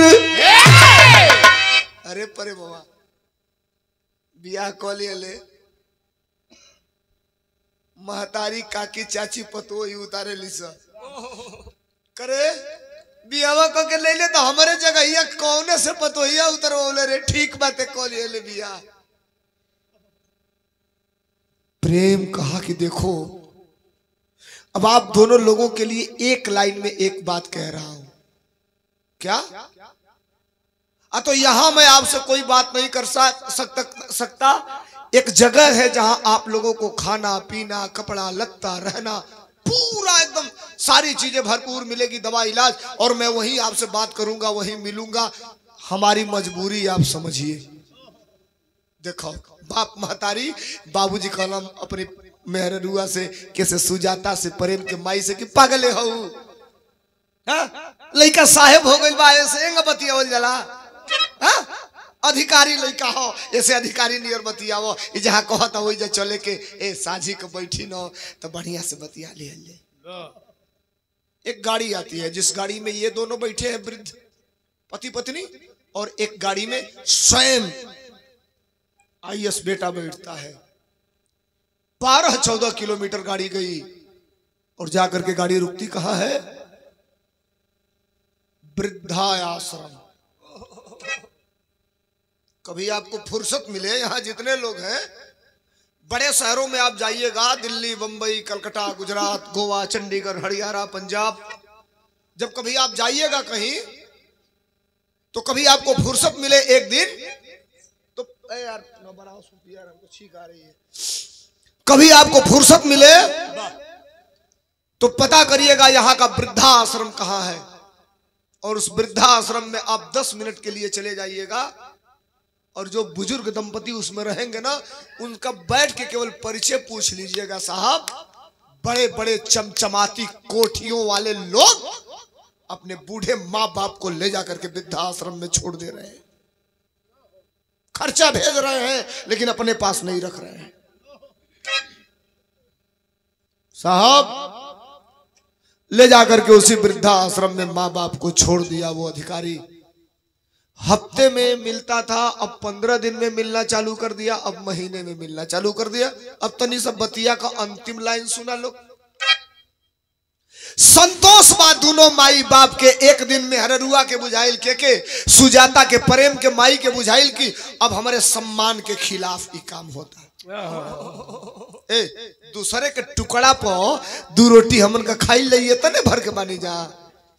अरे परे बाबा बियाह कलिए ले महतारी काकी चाची पतो ही उतारे लिसा करे बियावा को के ले ले तो हमारे जगह कौने से पतोहिया उतरवले रे। ठीक बातें कलिए ले बिया। प्रेम कहा कि देखो अब आप दोनों लोगों के लिए एक लाइन में एक बात कह रहा हूं। क्या तो यहां मैं आपसे कोई बात नहीं कर सकता। एक जगह है जहां आप लोगों को खाना पीना कपड़ा लत्ता रहना पूरा एकदम सारी चीजें भरपूर मिलेगी, दवा इलाज, और मैं वहीं आपसे बात करूंगा वहीं मिलूंगा। हमारी मजबूरी आप समझिए। देखो बाप महतारी बाबूजी कलम अपने मेहरुआ से कैसे सुजाता से प्रेम के माई से कि पागले हो लइका साहेब हो गइल बा ऐसे बतियावल जला। अधिकारी लइका हो ऐसे अधिकारी नियर बतियावो। जहाँ कहता वही जा चले के ए साझी के बैठी न तो बढ़िया से बतिया ले। एक गाड़ी आती है जिस गाड़ी में ये दोनों बैठे हैं वृद्ध पति पत्नी, और एक गाड़ी में स्वयं आईएएस बेटा बैठता है। 12-14 किलोमीटर गाड़ी गई और जाकर के गाड़ी रुकती कहाँ है? वृद्धाश्रम। कभी आपको फुर्सत मिले, यहाँ जितने लोग हैं बड़े शहरों में आप जाइएगा, दिल्ली बंबई कलकत्ता गुजरात गोवा चंडीगढ़ हरियाणा पंजाब, जब कभी आप जाइएगा कहीं तो कभी आपको फुर्सत मिले एक दिन तो यार हमको छींक आ रही है, कभी आपको फुर्सत मिले तो पता करिएगा यहाँ का वृद्धाश्रम कहाँ है, और उस वृद्धाश्रम में आप 10 मिनट के लिए चले जाइएगा और जो बुजुर्ग दंपति उसमें रहेंगे ना उनका बैठ के केवल परिचय पूछ लीजिएगा। साहब बड़े बड़े चमचमाती कोठियों वाले लोग अपने बूढ़े माँ बाप को ले जाकर के वृद्धाश्रम में छोड़ दे रहे हैं, खर्चा भेज रहे हैं लेकिन अपने पास नहीं रख रहे हैं। साहब ले जाकर के उसी वृद्धाश्रम में माँ बाप को छोड़ दिया। वो अधिकारी हफ्ते में मिलता था, अब 15 दिन में मिलना चालू कर दिया, अब महीने में मिलना चालू कर दिया। अब तनी सब बतिया का अंतिम लाइन सुना लो। संतोष बा दोनों माई बाप के, एक दिन में हररुआ के बुझाइल के सुजाता के प्रेम के माई के बुझाइल की अब हमारे सम्मान के खिलाफ ही काम होता। ए दूसरे के टुकड़ा पर 2 रोटी हमन का खाई लिये तने भर के बानी जा।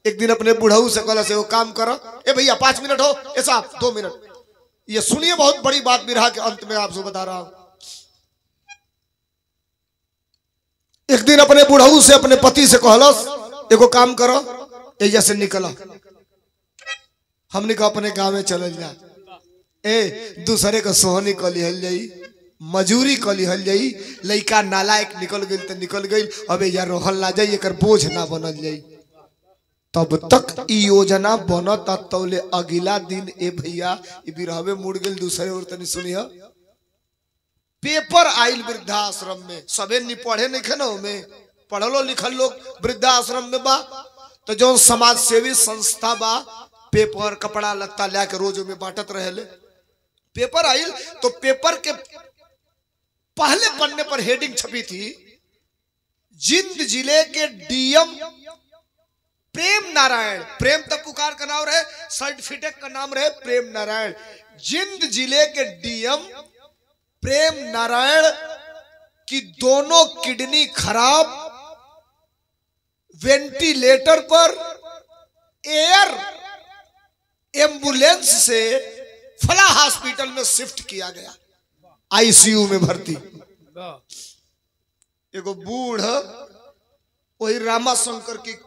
एक दिन अपने बुढ़ऊ से कहला से वो काम करो, ए भैया 5 मिनट हो, ऐसा 2 मिनट। ये सुनिए बहुत बड़ी बात बिरहा के अंत में आपसे बता रहा हूं। एक दिन अपने बुढ़ऊ से अपने पति से कहलस एगो काम करो, एजा से निकला, हमने कहा अपने गांव में चल जा। ए दूसरे का सोहनी कली हल जाई, मजूरी कली हल जाई, लइका नालायक निकल गई तो निकल गई, अब एजा रोहल ना जाई, एकर बोझ ना बनल जाई। तब तक ई योजना बनता तौले अगला दिन ए भैया बिरहवे मुड़ गई। दूसरे और तनी सुनिया पेपर आइल वृद्धाश्रम में, सबे नहीं पढ़े नहीं खे ना, में पढ़लो लिखल लोग वृद्धाश्रम में बा, तो जो समाज सेवी संस्था बा पेपर कपड़ा लत्ता ला के रोज में बांटत रहे। पेपर आइल तो पेपर के पहले पन्ने पर हेडिंग छपी थी, जिंद जिले के डीएम प्रेम नारायण, प्रेम तब पुकार का नाम रहे, सर्टिफिकेट का नाम रहे प्रेम नारायण। जिंद जिले के डीएम प्रेम नारायण की दोनों किडनी खराब, वेंटिलेटर पर, एयर एम्बुलेंस से फला हॉस्पिटल में शिफ्ट किया गया, आईसीयू में भर्ती। एगो बूढ़ वही रामा शंकर की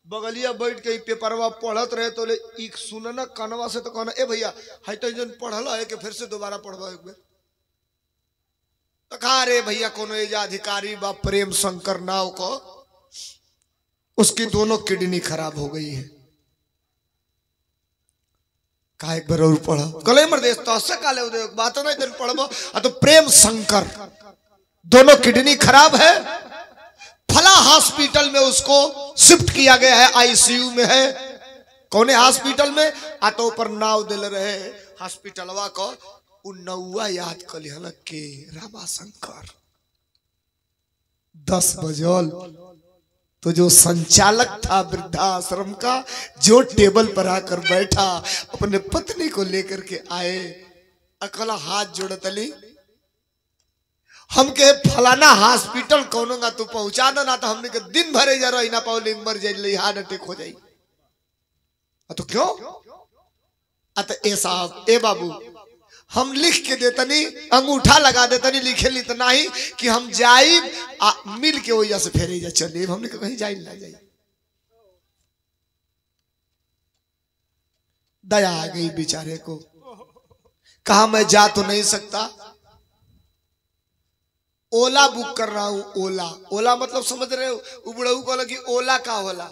बगलिया बैठ के पेपरवा पढ़त रहे, तो ले सुनना कनवा से तो कहना ए भैया है तो जन पढ़ल है कि फिर से दोबारा पढ़वा एक बेर। तो कहा रे भैया कोनो एजा अधिकारी बा प्रेम शंकर नाव को, उसकी दोनों किडनी खराब हो गई है। का एक बार और पढ़ो कले मर्देश तो से काले उदय बात नहीं दिन पढ़बो तो प्रेम शंकर दोनों किडनी खराब है, फला हॉस्पिटल में उसको शिफ्ट किया गया है, आईसीयू में है। कौने हॉस्पिटल में आ तो ऊपर नाव दिल रहे हॉस्पिटलवा को नौवा याद कर लिया के रामाशंकर। 10 बजल तो जो संचालक था वृद्धाश्रम का, जो टेबल पर आकर बैठा अपने पत्नी को लेकर के आए, अकला हाथ जोड़तली हम के फलाना हॉस्पिटल कौनोगा तू पहुंचा दो ना तो हमने के दिन भरे जा रही ना पाओ मर जाए हार्ट अटैक हो जाए। तो क्यों अत ए साहब ए बाबू हम लिख के देतनी अंगूठा लगा देतनी लिखे ली तो नहीं कि हम जाई मिल के वजह से फेरे जा चले हमने कहीं जाई ना जाई। दया आ गई बेचारे को, कहा मैं जा तो नहीं सकता, ओला बुक कर रहा हूं। ओला ओला मतलब समझ रहे हो, उबड़ऊ को कि ओला का होला।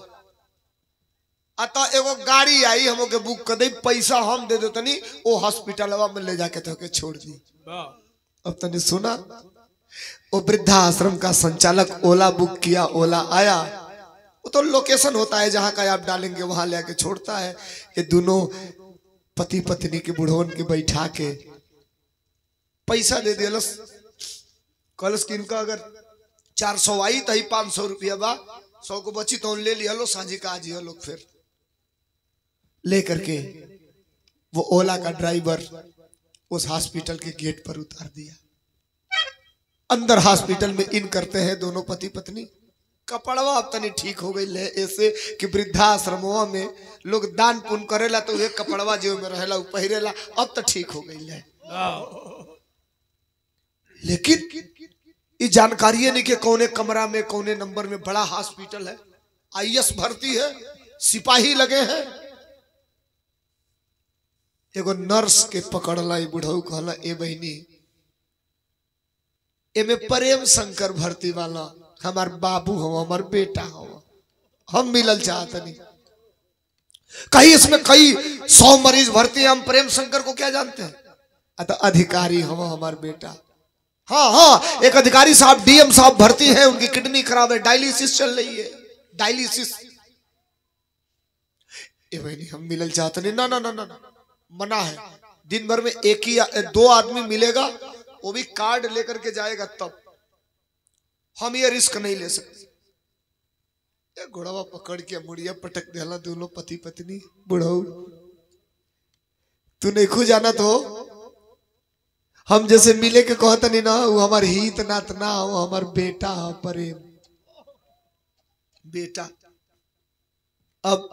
अतः एगो गाड़ी आई हम के बुक कर दे, पैसा हम दे दो तनी वो हॉस्पिटल में ले जाके तो के छोड़ दी। अब तने सुना वो वृद्धाश्रम का संचालक ओला बुक किया, ओला आया, वो तो लोकेशन होता है जहां का आप डालेंगे वहां ले आके छोड़ता है। ये दोनों पति पत्नी के बुढ़वन के बैठा के पैसा दे दिया कलस की इनका अगर 400 आई तो 500 रुपया बा, 100 को बची तो ले लिया लो सांझी का आज लोग फिर लेकर के वो ओला का ड्राइवर उस हॉस्पिटल के गेट पर उतार दिया। अंदर हॉस्पिटल में इन करते हैं दोनों पति पत्नी। कपड़वा अब तनी ठीक हो गई है ऐसे कि वृद्धाश्रमों में लोग दान पुण्य करेला तो एक कपड़वा जो में रहेला पहरेला, अब तो ठीक हो गई है। लेकिन ये जानकारी नहीं कि कौने कमरा में कौने नंबर में बड़ा हॉस्पिटल है, आईएएस भर्ती है, सिपाही लगे हैं। एगो नर्स के पकड़ला बुढ़ऊ कहला ए बहनी एमे प्रेम शंकर भर्ती वाला हमार बाबू हो, हमार बेटा हो, हम मिलल चाहते नहीं। कहीं इसमें कई 100 मरीज भर्ती हैं, हम प्रेम शंकर को क्या जानते हैं? अतः अधिकारी हो हमार बेटा। हाँ हाँ एक अधिकारी साहब डीएम साहब भर्ती हैं, उनकी किडनी खराब है, डायलिसिस चल रही है, डायलिसिस। ए भाई हम मिलल चाहते नहीं, ना ना ना ना मना है। दिन भर में एक ही 2 आदमी मिलेगा, वो भी कार्ड लेकर के जाएगा, तब हम ये रिस्क नहीं ले सकते। घोड़ावा पकड़ के मुड़िया पटक देला दोनों पति पत्नी। बुढ़ऊ तू नहीं खो जाना तो हम जैसे मिले के कहता नहीं ना, वो हमार हित नात ना, वो हमार बेटा हो, प्रेम बेटा। अब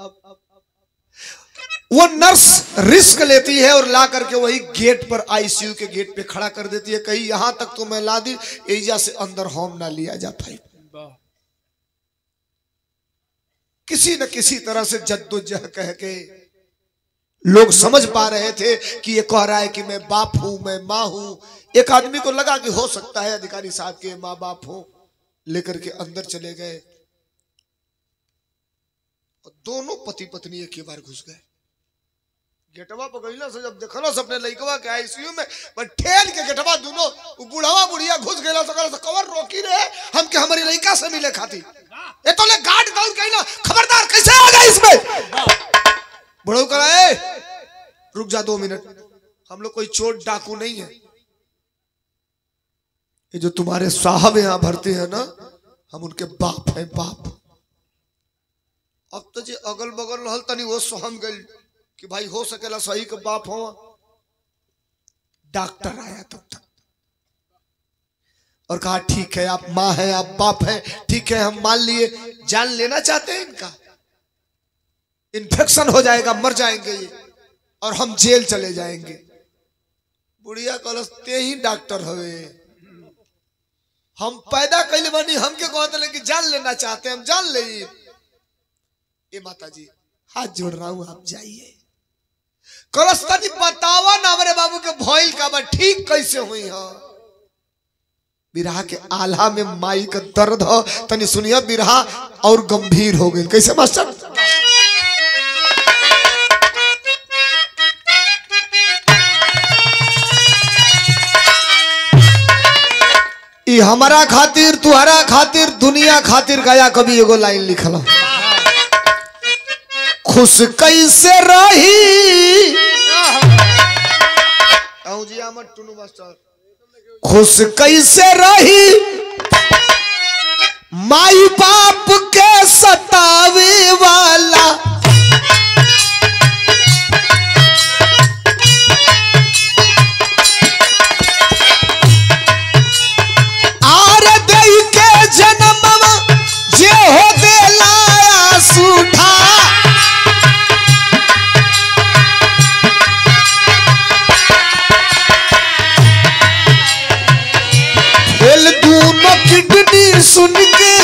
वो नर्स रिस्क लेती है और ला करके वही गेट पर आईसीयू के गेट पे खड़ा कर देती है। कहीं यहां तक तो मैं ला दी एजा से अंदर होम ना लिया जा पाई। किसी न किसी तरह से जद्दोजहद कह के लोग समझ पा रहे थे कि ये कह रहा है कि मैं बाप हूं, मैं मां हूं। एक आदमी को लगा कि हो सकता है अधिकारी साहब के मां बाप हो, लेकर के अंदर चले गए और दोनों पति पत्नी एक ही बार घुस गए। गेटवा पर गईला से जब देखलो अपने लइकवा के आईसीयू में पर ठेल के गेटवा दोनों बुढ़ावा बुढ़िया घुस गईला से कवर रोकी रे हम के हमारी लइका से मिले खाती। ए तो ले गार्ड दौड़ गईला, खबरदार कैसे आ गए इसमें? बुढ़ऊ कराए रुक जा 2 मिनट, हम लोग कोई चोर डाकू नहीं है। ये जो तुम्हारे साहब यहाँ भर्ती है ना, हम उनके बाप हैं, बाप। अब तो जी अगल बगल रहल तनी वो सहम गई कि भाई हो सकेला सही के बाप हो। डॉक्टर आया तब तक और कहा ठीक है आप माँ हैं, आप बाप हैं, ठीक है हम मान लिए। जान लेना चाहते हैं इनका, इन्फेक्शन हो जाएगा, मर जाएंगे ये और हम जेल चले जाएंगे। बुढ़िया कलस्ते ही डॉक्टर हुए, हम पैदा कैले बनी, हम के कहते कि जान लेना चाहते हैं, हम जान ले। ये माता जी हाथ जोड़ रहा हूं, आप जाइए। कलस्ता जी बतावा ना हमारे बाबू के भइल का बा ठीक कैसे हुई है? बिरहा के आल्हा में माई का दर्द हो तनी सुनिया, बिरहा और गंभीर हो गई। कैसे मास्टर? ई हमारा खातिर तुहरा खातिर दुनिया खातिर गया कभी एगो लाइन लिखला, खुश कैसे रही खुश कैसे रही माई बाप के सतावे वाला, आर दई के जन्मवा जे हो देला सूठा, किडनी सुन के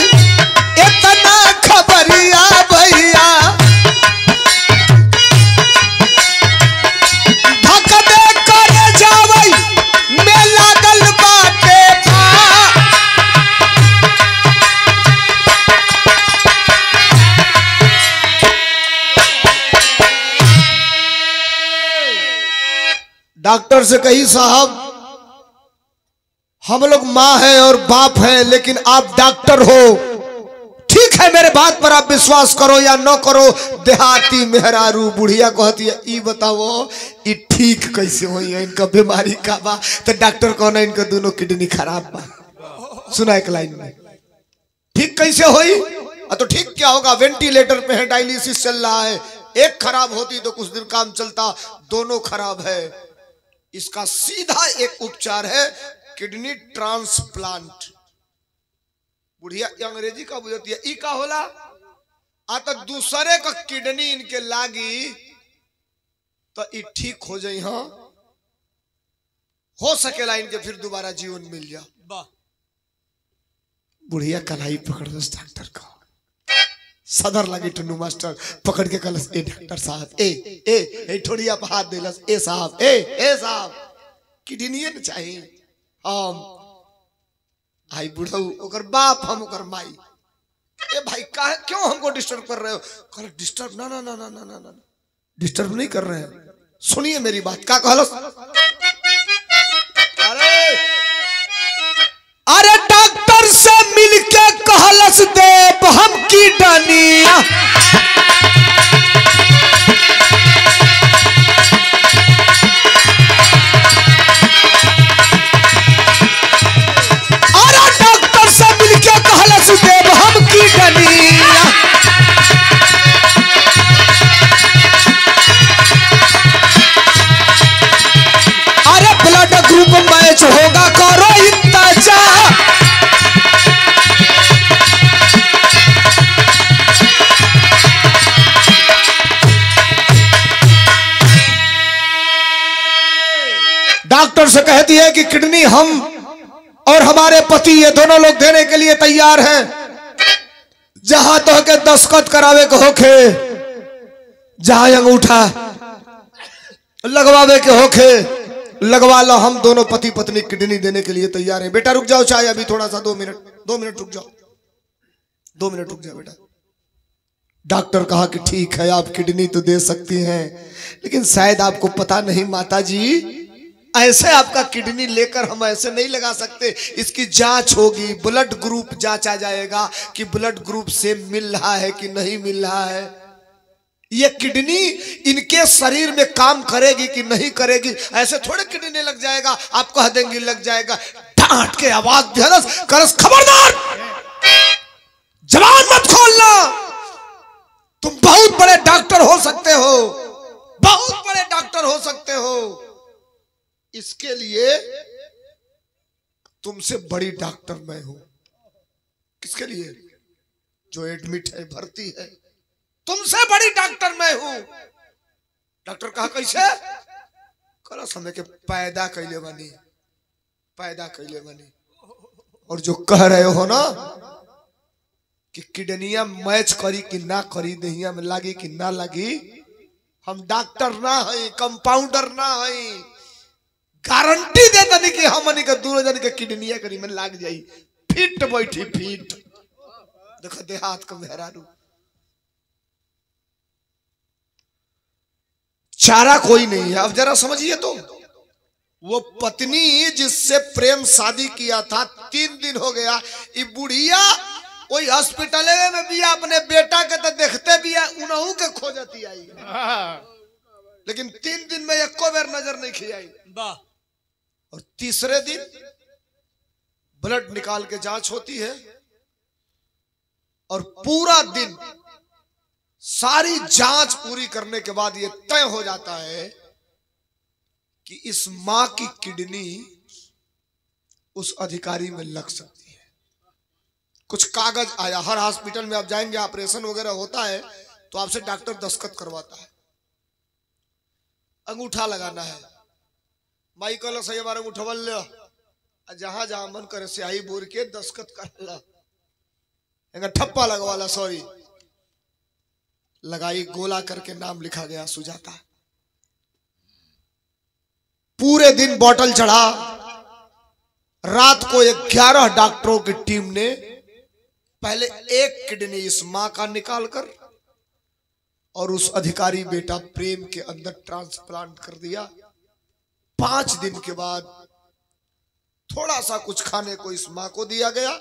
इतना खबरिया भैया, धक दे करे जावई में लागल बाटे डॉक्टर से कही साहब हम लोग माँ हैं और बाप हैं, लेकिन आप डॉक्टर हो, ठीक है मेरे बात पर आप विश्वास करो या न करो। देहाती मेहरारू बुढ़िया कहती है ई बताओ ई ठीक कैसे हुई है, इनका बीमारी का बा? तो डॉक्टर कहना इनका दोनों किडनी खराब बा। सुना एक लाइन में, ठीक कैसे हुई? तो ठीक क्या होगा, वेंटिलेटर पे है, डायलिसिस चल रहा है, एक खराब होती तो कुछ दिन काम चलता, दोनों खराब है। इसका सीधा एक उपचार है किडनी ट्रांसप्लांट। बुढ़िया अंग्रेजी का बुझती है, ई का होला? तो दूसरे का किडनी इनके लागी तो ई ठीक हो जाए। हाँ हो सकेला इनके फिर दोबारा जीवन मिल जा। बुढ़िया कलाई पकड़ दो डॉक्टर का, सदर लगी टुन्नू मास्टर पकड़ के कलस, ए डॉक्टर साहब ए ठोड़िया पर हाथ देलस, ए साहब ए साहब किडनी न चाहिए। आई बुढ़ऊ ओकर बाप हम ओकर माई, ए भाई काहे क्यों हमको डिस्टर्ब कर रहे हो? कह डिस्टर्ब ना ना ना ना ना ना डिस्टर्ब नहीं कर रहे हैं, सुनिए मेरी बात। क्या कहलस? अरे डॉक्टर से मिलके कहलस देव हम किडनिया, देव हम किडनिया, अरे ब्लड ग्रुप मैच होगा करो इंतजार, डॉक्टर से कहती है कि किडनी हम और हमारे पति ये दोनों लोग देने के लिए तैयार हैं। जहां तो के दस्तखत करावे के होखे, जहां अंगूठा लगवावे के होखे लगवा लो, हम दोनों पति पत्नी किडनी देने के लिए तैयार हैं। बेटा रुक जाओ, चाहे अभी थोड़ा सा 2 मिनट रुक जाओ, 2 मिनट रुक जाओ बेटा। डॉक्टर कहा कि ठीक है आप किडनी तो दे सकती हैं, लेकिन शायद आपको पता नहीं माता जी, ऐसे आपका किडनी लेकर हम ऐसे नहीं लगा सकते, इसकी जांच होगी, ब्लड ग्रुप जांचा जाएगा कि ब्लड ग्रुप से मिल रहा है कि नहीं मिल रहा है, ये किडनी इनके शरीर में काम करेगी कि नहीं करेगी। ऐसे थोड़े किडनी लग जाएगा आप कह देंगे लग जाएगा, डांट के आवाज करस, खबरदार जबान मत खोलना, तुम बहुत बड़े डॉक्टर हो सकते हो, बहुत बड़े डॉक्टर हो सकते हो, इसके लिए तुमसे बड़ी डॉक्टर मैं हूं। किसके लिए? जो एडमिट है, भर्ती है, तुमसे बड़ी डॉक्टर मैं हूं। डॉक्टर कहा कैसे? कल समय के पैदा कैले बनी, पैदा कैले बनी, और जो कह रहे हो ना कि किडनिया मैच करी कि ना करी, दहिया में लगी कि ना लगी, हम डॉक्टर ना है, कंपाउंडर ना है, गारंटी देता नहीं कि हमनी के दूर जन के किडनिया करी में लाग जाई, फिट बैठी फिट। देखो देहात का मेहरारू, चारा कोई नहीं है। अब जरा समझिए तो, वो पत्नी जिससे प्रेम शादी किया था 3 दिन हो गया, ये बुढ़िया वही हॉस्पिटल में भी अपने बेटा के तो देखते भी है, उन्हों के खोजती आई, लेकिन 3 दिन में एको बेर नजर नहीं खियाई। और तीसरे दिन ब्लड निकाल के जांच होती है और पूरा दिन सारी जांच पूरी करने के बाद यह तय हो जाता है कि इस मां की किडनी उस अधिकारी में लग सकती है। कुछ कागज आया, हर हॉस्पिटल में आप जाएंगे ऑपरेशन वगैरह होता है तो आपसे डॉक्टर दस्तखत करवाता है, अंगूठा लगाना है। माई कहल सही बार अंगूठा ले, जहां जहां मन करे स्याही बोर के दस्तखत कर ला, ठप्पा लगवाला, सॉरी लगाई, गोला करके नाम लिखा गया सुजाता। पूरे दिन बोतल चढ़ा, रात को 11 डॉक्टरों की टीम ने पहले एक किडनी इस मां का निकालकर और उस अधिकारी बेटा प्रेम के अंदर ट्रांसप्लांट कर दिया। 5 दिन के बाद थोड़ा सा कुछ खाने को इस मां को दिया गया,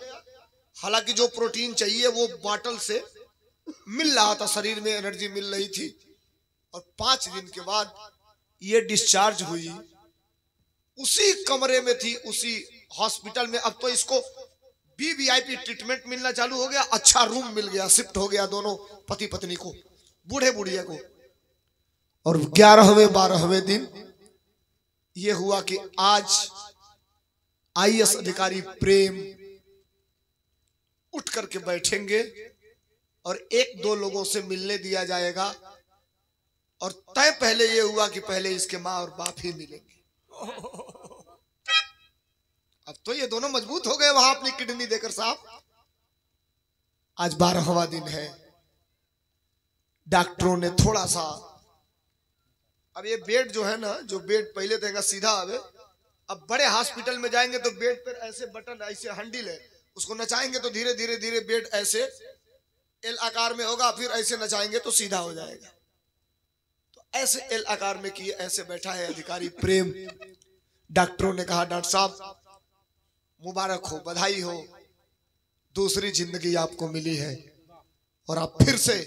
हालांकि जो प्रोटीन चाहिए वो बोतल से मिल रहा था, शरीर में एनर्जी मिल रही थी। और 5 दिन के बाद ये डिस्चार्ज हुई, उसी कमरे में थी, उसी हॉस्पिटल में। अब तो इसको वीवीआईपी ट्रीटमेंट मिलना चालू हो गया, अच्छा रूम मिल गया, शिफ्ट हो गया दोनों पति पत्नी को, बूढ़े बुढ़िया को। और 11वें 12वें दिन ये हुआ कि आज आईएएस अधिकारी प्रेम उठ करके बैठेंगे और 1-2 लोगों से मिलने दिया जाएगा। और तय पहले ये हुआ कि पहले इसके मां और बाप ही मिलेंगे। अब तो ये दोनों मजबूत हो गए वहां अपनी किडनी देकर साहब। आज 12वां दिन है, डॉक्टरों ने थोड़ा सा, अब ये बेड जो है ना, जो बेड पहले देगा सीधा आवे, अब बड़े हॉस्पिटल में जाएंगे तो बेड पर ऐसे बटन, ऐसे हैंडल है, उसको नचाएंगे तो धीरे धीरे धीरे बेड ऐसे एल आकार में होगा, फिर ऐसे नचाएंगे तो सीधा हो जाएगा। तो ऐसे एल आकार में किए, ऐसे बैठा है अधिकारी प्रेम। डॉक्टरों ने कहा डॉक्टर साहब मुबारक हो, बधाई हो, दूसरी जिंदगी आपको मिली है और आप फिर से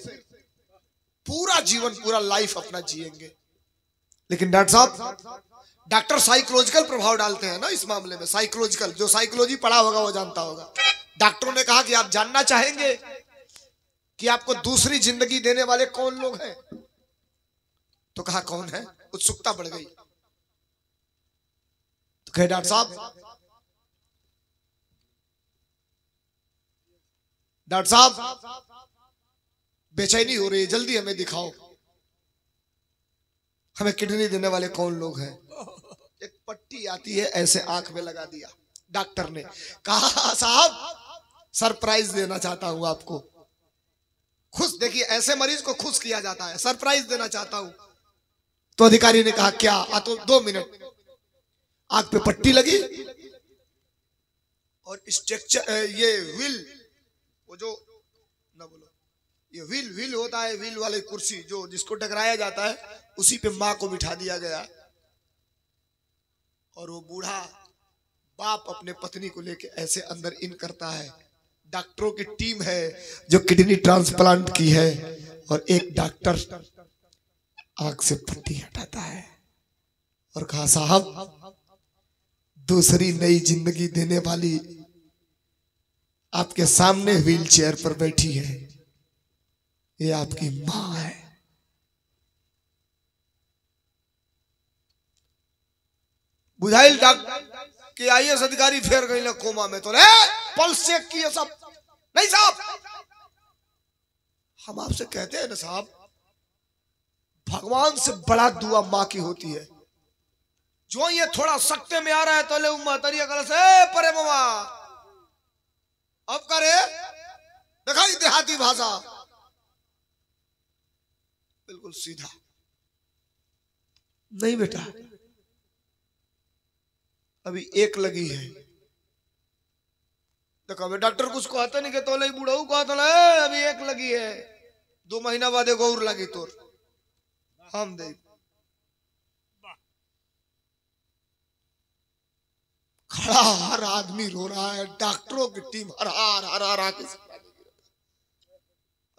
पूरा जीवन, पूरा लाइफ अपना जिएंगे। लेकिन डॉक्टर साहब, डॉक्टर साइकोलॉजिकल प्रभाव डालते हैं ना इस मामले में, साइकोलॉजिकल, जो साइकोलॉजी पढ़ा होगा वो जानता होगा। डॉक्टरों ने कहा कि आप जानना चाहेंगे कि आपको दूसरी जिंदगी देने वाले कौन लोग हैं? तो कहा कौन है? उत्सुकता बढ़ गई। तो कहे डॉक्टर साहब, डॉक्टर साहब बेचैनी हो रही है, जल्दी हमें दिखाओ, हमें किडनी देने वाले कौन लोग हैं। एक पट्टी आती है, ऐसे आंख में लगा दिया डॉक्टर ने, कहा साहब सरप्राइज देना चाहता हूं आपको, खुश, देखिए ऐसे मरीज को खुश किया जाता है, सरप्राइज देना चाहता हूं। तो अधिकारी ने कहा क्या? तो 2 मिनट। आंख पे पट्टी लगी और स्ट्रक्चर, ये व्हील, वो जो ना बोलो, ये व्हील होता है, व्हील वाली कुर्सी जो जिसको टकराया जाता है, उसी पे मां को बिठा दिया गया। और वो बूढ़ा बाप अपने पत्नी को लेके ऐसे अंदर इन करता है। डॉक्टरों की टीम है जो किडनी ट्रांसप्लांट की है, और एक डॉक्टर आंख से पट्टी हटाता है और कहा साहब दूसरी नई जिंदगी देने वाली आपके सामने व्हील चेयर पर बैठी है, ये आपकी मां है। बुझाइल डॉक्टर कि आईएएस अधिकारी फेर गई कोमा में, तो पल्स चेक किए सब, नहीं साहब, हम आपसे कहते हैं ना साहब, भगवान से बड़ा दुआ मां की होती है। जो ये थोड़ा सकते में आ रहा है तो ले महतरिया कल से परे मामा, अब करे देखा देहाती भाषा बिल्कुल सीधा, नहीं बेटा अभी एक लगी है। तो कभी डॉक्टर कुछ कहते नहीं कि तोले बुढ़ऊ कहते अभी एक लगी है, 2 महीना बाद एक और लगी तोर हम दे। खड़ा हर आदमी रो रहा है, डॉक्टरों की टीम हर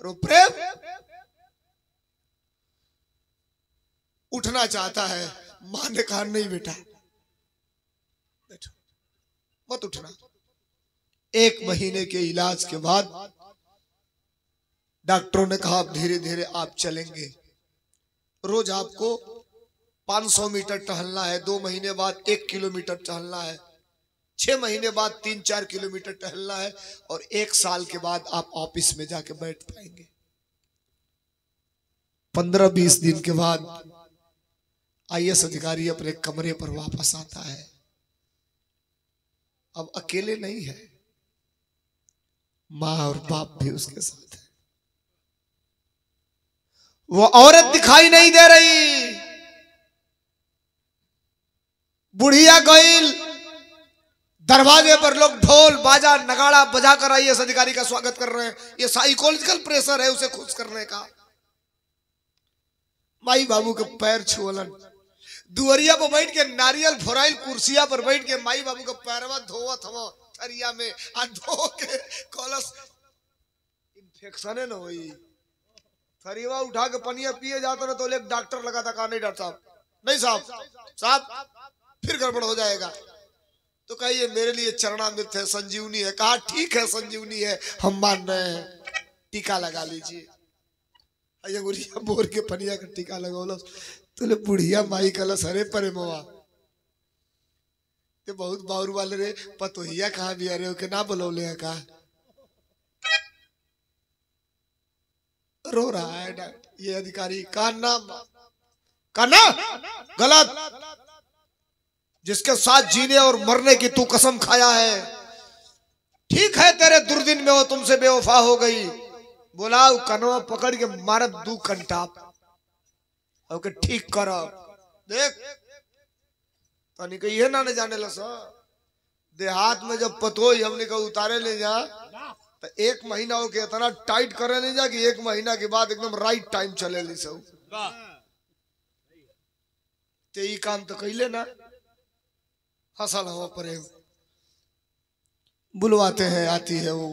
के प्रेम उठना चाहता है, मां ने कहा नहीं बेटा बैठो मत उठना। 1 महीने के इलाज के बाद डॉक्टरों ने कहा धीरे धीरे आप चलेंगे, रोज आपको 500 मीटर टहलना है, 2 महीने बाद 1 किलोमीटर टहलना है, 6 महीने बाद 3-4 किलोमीटर टहलना है, और 1 साल के बाद आप ऑफिस में जाके बैठ पाएंगे। 15-20 दिन के बाद IAS अधिकारी अपने कमरे पर वापस आता है। अब अकेले नहीं है, मां और बाप भी उसके साथ है। वो औरत दिखाई नहीं दे रही, बुढ़िया गईल। दरवाजे पर लोग ढोल बाजा नगाड़ा बजाकर IAS अधिकारी का स्वागत कर रहे हैं। ये साइकोलॉजिकल प्रेशर है उसे खुश करने का। माई बाबू के पैर छुअलन, दुअरिया पर बैठ के नारियल फोराइल कुर्सिया पर बैठ के माई बाबू का पैरवा धोवत हम थरिया में आ धो के कलश इन्फेक्शन है ना वही थरिया उठा के पनिया पिए जाता ना तो एक डॉक्टर लगा था, कहा नहीं डॉक्टर साहब नहीं साहब फिर गड़बड़ हो जाएगा। तो कहिए मेरे लिए चरणामृत है, संजीवनी है। कहा ठीक है संजीवनी है, हम मान रहे हैं, टीका लगा लीजिए। गुड़िया बोर के पनिया का टीका लगाओ तो बुढ़िया माई कलस हरे परे मोआ ते बहुत बाउर वाले रे पतोहिया कहा भी अरे के ना बोलौले का रो रहा है ये अधिकारी का नाम गलत, जिसके साथ जीने और मरने की तू कसम खाया है। ठीक है तेरे दुर्दिन में वो तुमसे बेवफा हो गई, बोलाओ कनवा पकड़ के मारत 2 घंटा ओके ठीक करो। देख तनी के ये ना जाने लस देहात में जब पतोई हमने का उतारे ले जा तो 1 महीना हो के इतना टाइट करे ले जा कि 1 महीना के बाद एकदम राइट टाइम चले ली सब ते ई काम तो कैले ना हसल हवा प्रेम। बुलवाते हैं, आती है वो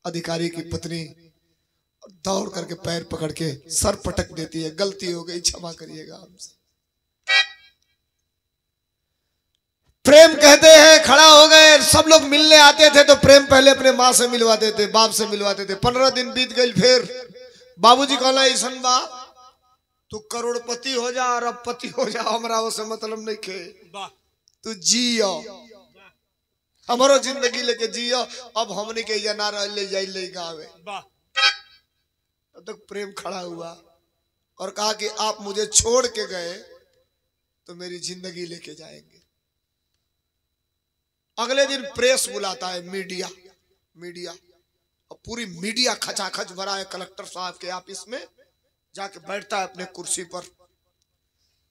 अधिकारी की पत्नी, दौड़ करके पैर पकड़ के सर पटक देती है, गलती हो गई क्षमा करिएगा हमसे। प्रेम कहते हैं खड़ा हो गए, सब लोग मिलने आते थे तो प्रेम पहले अपने माँ से मिलवाते थे, बाप से मिलवाते थे। 15 दिन बीत गए, फिर बाबूजी कहला ऐसन बा तू करोड़पति हो जा और अब पति हो जा, हमारा उससे मतलब नहीं खे, तू जियो हमारो जिंदगी लेके जियो, अब हमने के जना ले जाई ले गावे। तब तक प्रेम खड़ा हुआ और कहा कि आप मुझे छोड़ के गए तो मेरी जिंदगी लेके जाएंगे। अगले दिन प्रेस बुलाता है, मीडिया और पूरी मीडिया खचाखच भरा है कलेक्टर साहब के ऑफिस में। जाके बैठता है अपने कुर्सी पर,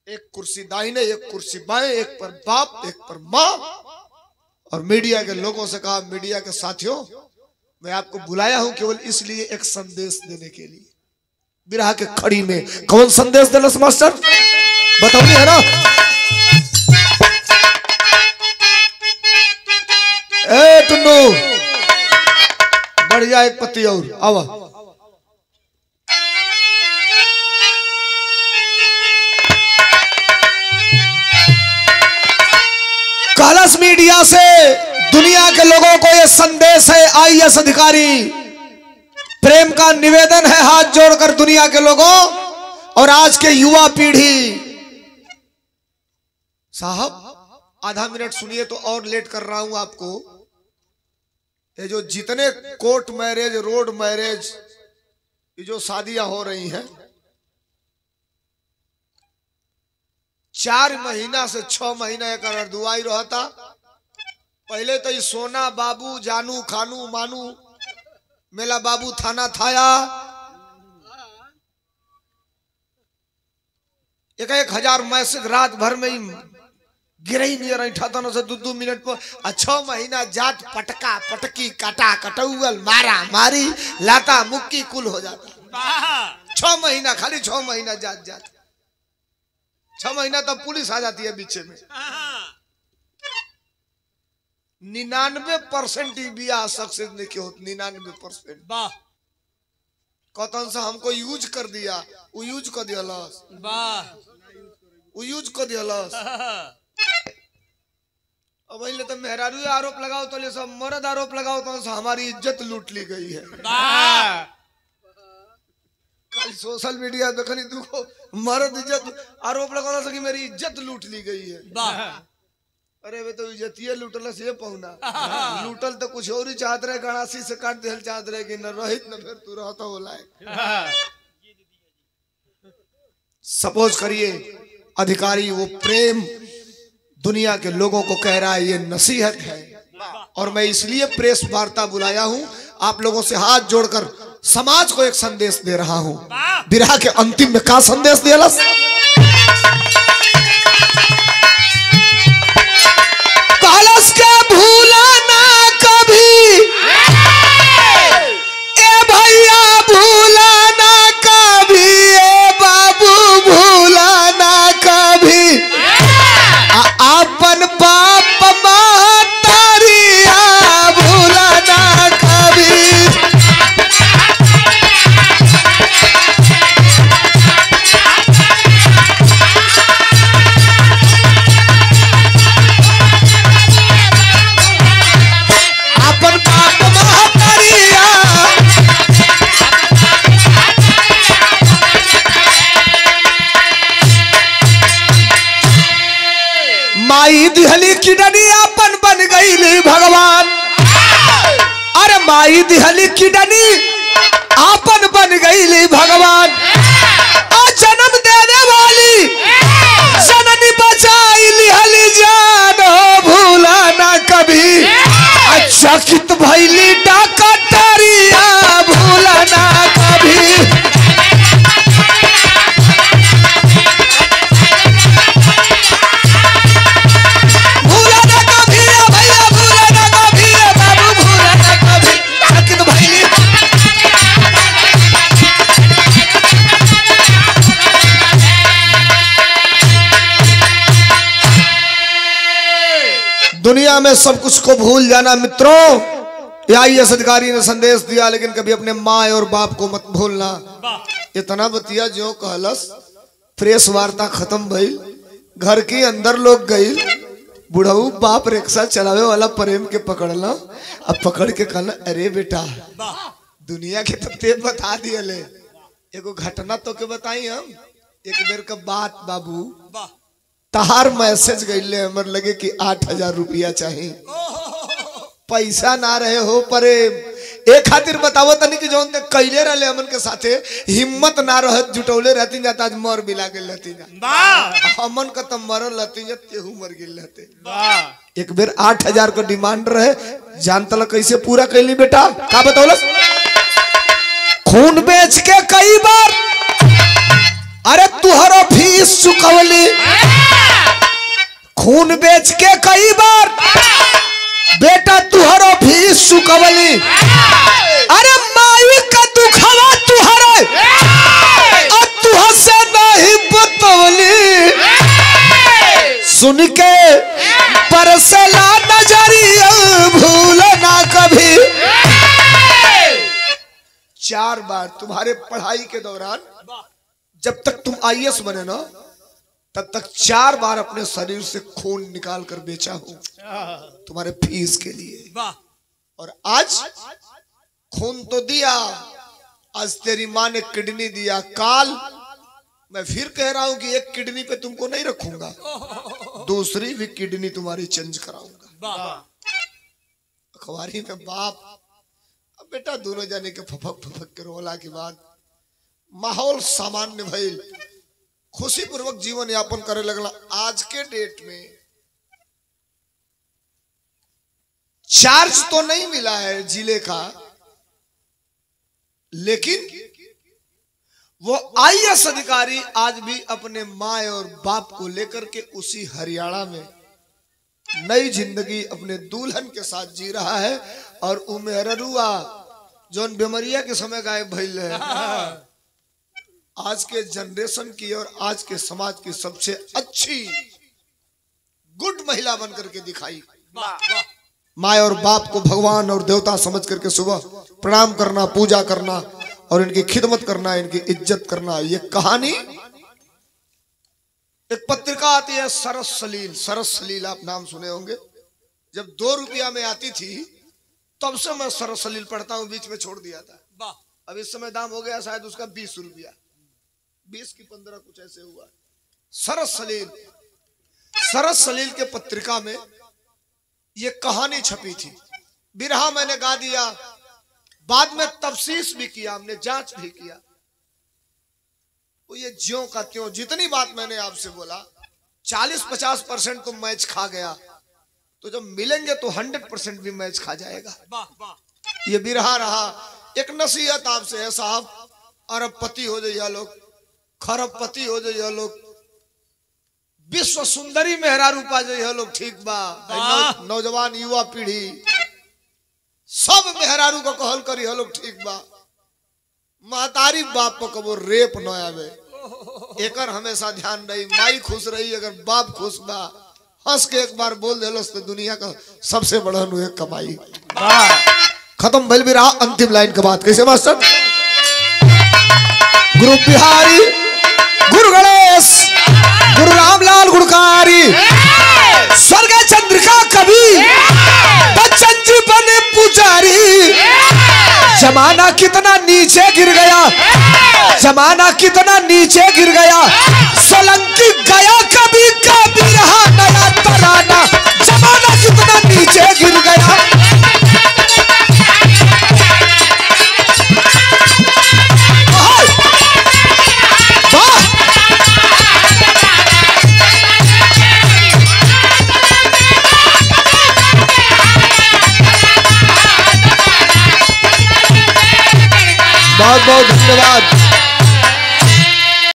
एक कुर्सी दाहिने एक कुर्सी बाएं, एक पर बाप एक पर माँ। और मीडिया के लोगों से कहा, मीडिया के साथियों मैं आपको बुलाया हूं केवल इसलिए एक संदेश देने के लिए। बिरहा के खड़ी में कौन संदेश देना मास्टर बताओगे है ना? ए टुन्नू बढ़ जाए एक पत्ती और आवा। कलश मीडिया से दुनिया के लोगों को यह संदेश है, IAS अधिकारी प्रेम का निवेदन है हाथ जोड़कर दुनिया के लोगों और आज के युवा पीढ़ी। साहब आधा मिनट सुनिए तो और लेट कर रहा हूं आपको। ये जो जितने कोर्ट मैरिज रोड मैरिज ये जो शादियां हो रही हैं 4 महीना से 6 महीना एक अर्धुआई रहता। पहले तो ये सोना बाबू जानू खानू मानू मेला बाबू थाना थाया 1,000 मैसेज रात भर में ही गिरई नियर ऐठा तन से 2-2 मिनट पर 6 महीना जात पटका पटकी काटा कटौल मारा मारी लाता मुक्की कुल हो जाता। 6 महीना खाली 6 महीना जात 6 महीना तब पुलिस आ जाती है बीच में। 99% बिया सक्सेस नहीं क्यों 99%। वाह कौन सा हमको यूज कर दिया वो यूज कर दिया लॉस वाह वो यूज कर दिया लॉस। अब पहले तो मेहरारू आरोप लगाओ तो ले सब मर्द आरोप लगाओ तो हमारी इज्जत लूट ली गई है। कल सोशल मीडिया देखनी तू को मर्द इज्जत आरोप लगाना सकी मेरी इज्जत लूट ली गई है। अरे वे तो इज्जतिये लूटल से पहुना लूटल तो कुछ और ही चाहत रहे गणासी से काट देहल चाहत रहे कि न रहित न फिर तू रहता हो लायक। सपोज करिए अधिकारी वो प्रेम दुनिया के लोगों को कह रहा है ये नसीहत है और मैं इसलिए प्रेस वार्ता बुलाया हूं आप लोगों से हाथ जोड़कर समाज को एक संदेश दे रहा हूं। विरह के अंतिम में क्या संदेश दिया कालस के भूला ना कभी ए भैया भूला ना कभी ए बाबू भूला ना कभी अपन बाप मातारिया भूला ना कभी। अपन बाप मातारिया माई दिहली किडनी अपन बन गई भगवान। अरे माई दिहली किडनी अपन बन गई भगवान। और जन्म देने वाली जननी बचाई लिहली जान भूला ना कभी। चकित भैली डकटरिया भूला ना कभी। दुनिया में सब कुछ को भूल जाना मित्रों। आईएएस अधिकारी ने संदेश दिया लेकिन कभी अपने माँ और बाप को मत भूलना। इतना बतिया जो कहलस प्रेस वार्ता खत्म भइल घर के अंदर लोग गई बुढ़ऊ बाप रिक्शा चलावे वाला प्रेम के पकड़ला अब पकड़ के कहना अरे बेटा दुनिया के तो ते बता दिए ले एगो घटना तो के बताई हम एक बेर का बात बाबू तहार मैसेज गईले हमर लगे कि 8,000 रुपया चाहिए पैसा ना रहे हो प्रेम एक खातिर बतावो तनी कि जौन ते कैले रहले हमन के साथे हिम्मत ना रहत जुटौले रहती जाता आज मर बिला गेल रहती जा हमन का त मरल रहती जा तेहू मर गेल रहते। एक बेर 8,000 का डिमांड रहे जानतल कैसे पूरा कैली बेटा का बतौलस खून बेच के कई बार अरे तुहरो फीस चुकवली खून बेच के कई बार बेटा तुहरो फीस चुकवली। अरे माई का दुखवा तुहरे और तुह से नहीं बतवली सुन के परसला नजरिया भूल ना कभी। 4 बार तुम्हारे पढ़ाई के दौरान जब तक तुम आईएएस बने ना तब तक 4 बार अपने शरीर से खून निकाल कर बेचा हूं तुम्हारे फीस के लिए। और आज खून तो दिया आज तेरी माँ ने किडनी दिया काल मैं फिर कह रहा हूं कि एक किडनी पे तुमको नहीं रखूंगा दूसरी भी किडनी तुम्हारी चेंज कराऊंगा। अखबारी में बाप अब बेटा दोनों जाने के फफक के रोला के बाद माहौल सामान्य भइल खुशी पूर्वक जीवन यापन करे लगला। आज के डेट में चार्ज तो नहीं मिला है जिले का लेकिन वो आईएएस अधिकारी आज भी अपने माँ और बाप को लेकर के उसी हरियाणा में नई जिंदगी अपने दुल्हन के साथ जी रहा है। और उमेररुआ जोन बेमरिया के समय गायब भइल है, आज के जनरेशन की और आज के समाज की सबसे अच्छी गुड महिला बन करके दिखाई। माँ और बाप को भगवान और देवता समझ करके सुबह प्रणाम करना, पूजा करना और इनकी खिदमत करना, इनकी इज्जत करना। ये कहानी एक पत्रिका आती है सरस सलील, सरस सलील आप नाम सुने होंगे। जब 2 रुपया में आती थी तब से मैं सरस सलील पढ़ता हूँ, बीच में छोड़ दिया था। अब इस समय दाम हो गया शायद उसका 20 रुपया, 20 की 15 कुछ ऐसे हुआ। सरस सलील, सरस सलील के पत्रिका में ये कहानी छपी थी। बिरहा मैंने गा दिया, बाद में तफसीस भी किया, हमने जांच भी किया। तो ये ज्यों का त्यों जितनी बात मैंने आपसे बोला 40-50% तो मैच खा गया, तो जब मिलेंगे तो 100% भी मैच खा जाएगा। ये बिरहा रहा। एक नसीहत आपसे है साहब, अरबपति हो जाइए लोग, खरबपति हो जाइए लोग, विश्व सुंदरी मेहरारू पा जाइए लोग, ठीक बा। नौजवान युवा पीढ़ी सब मेहरारू को कहल करी लोग, ठीक बा। महतारी बाप को कबो रेप न आवे, एकर हमेशा ध्यान रही। माई खुश रही, अगर बाप खुश बा, हंस के एक बार बोल देलो तो दुनिया का सबसे बड़ा हुए कमाई। खत्म भइल भी रहा। अंतिम लाइन के बाद कैसे मास्टर? गुरु बिहारी, गुरु गणेश, गुरु रामलाल गुणकारी, स्वर्ग चंद्रिका कवि, बच्चन जी बने पुजारी। जमाना कितना नीचे गिर गया, जमाना कितना नीचे गिर गया, सोलंकी गया कभी कभी रहा नया तराना। जमाना कितना नीचे गिर गया। बहुत बहुत धन्यवाद।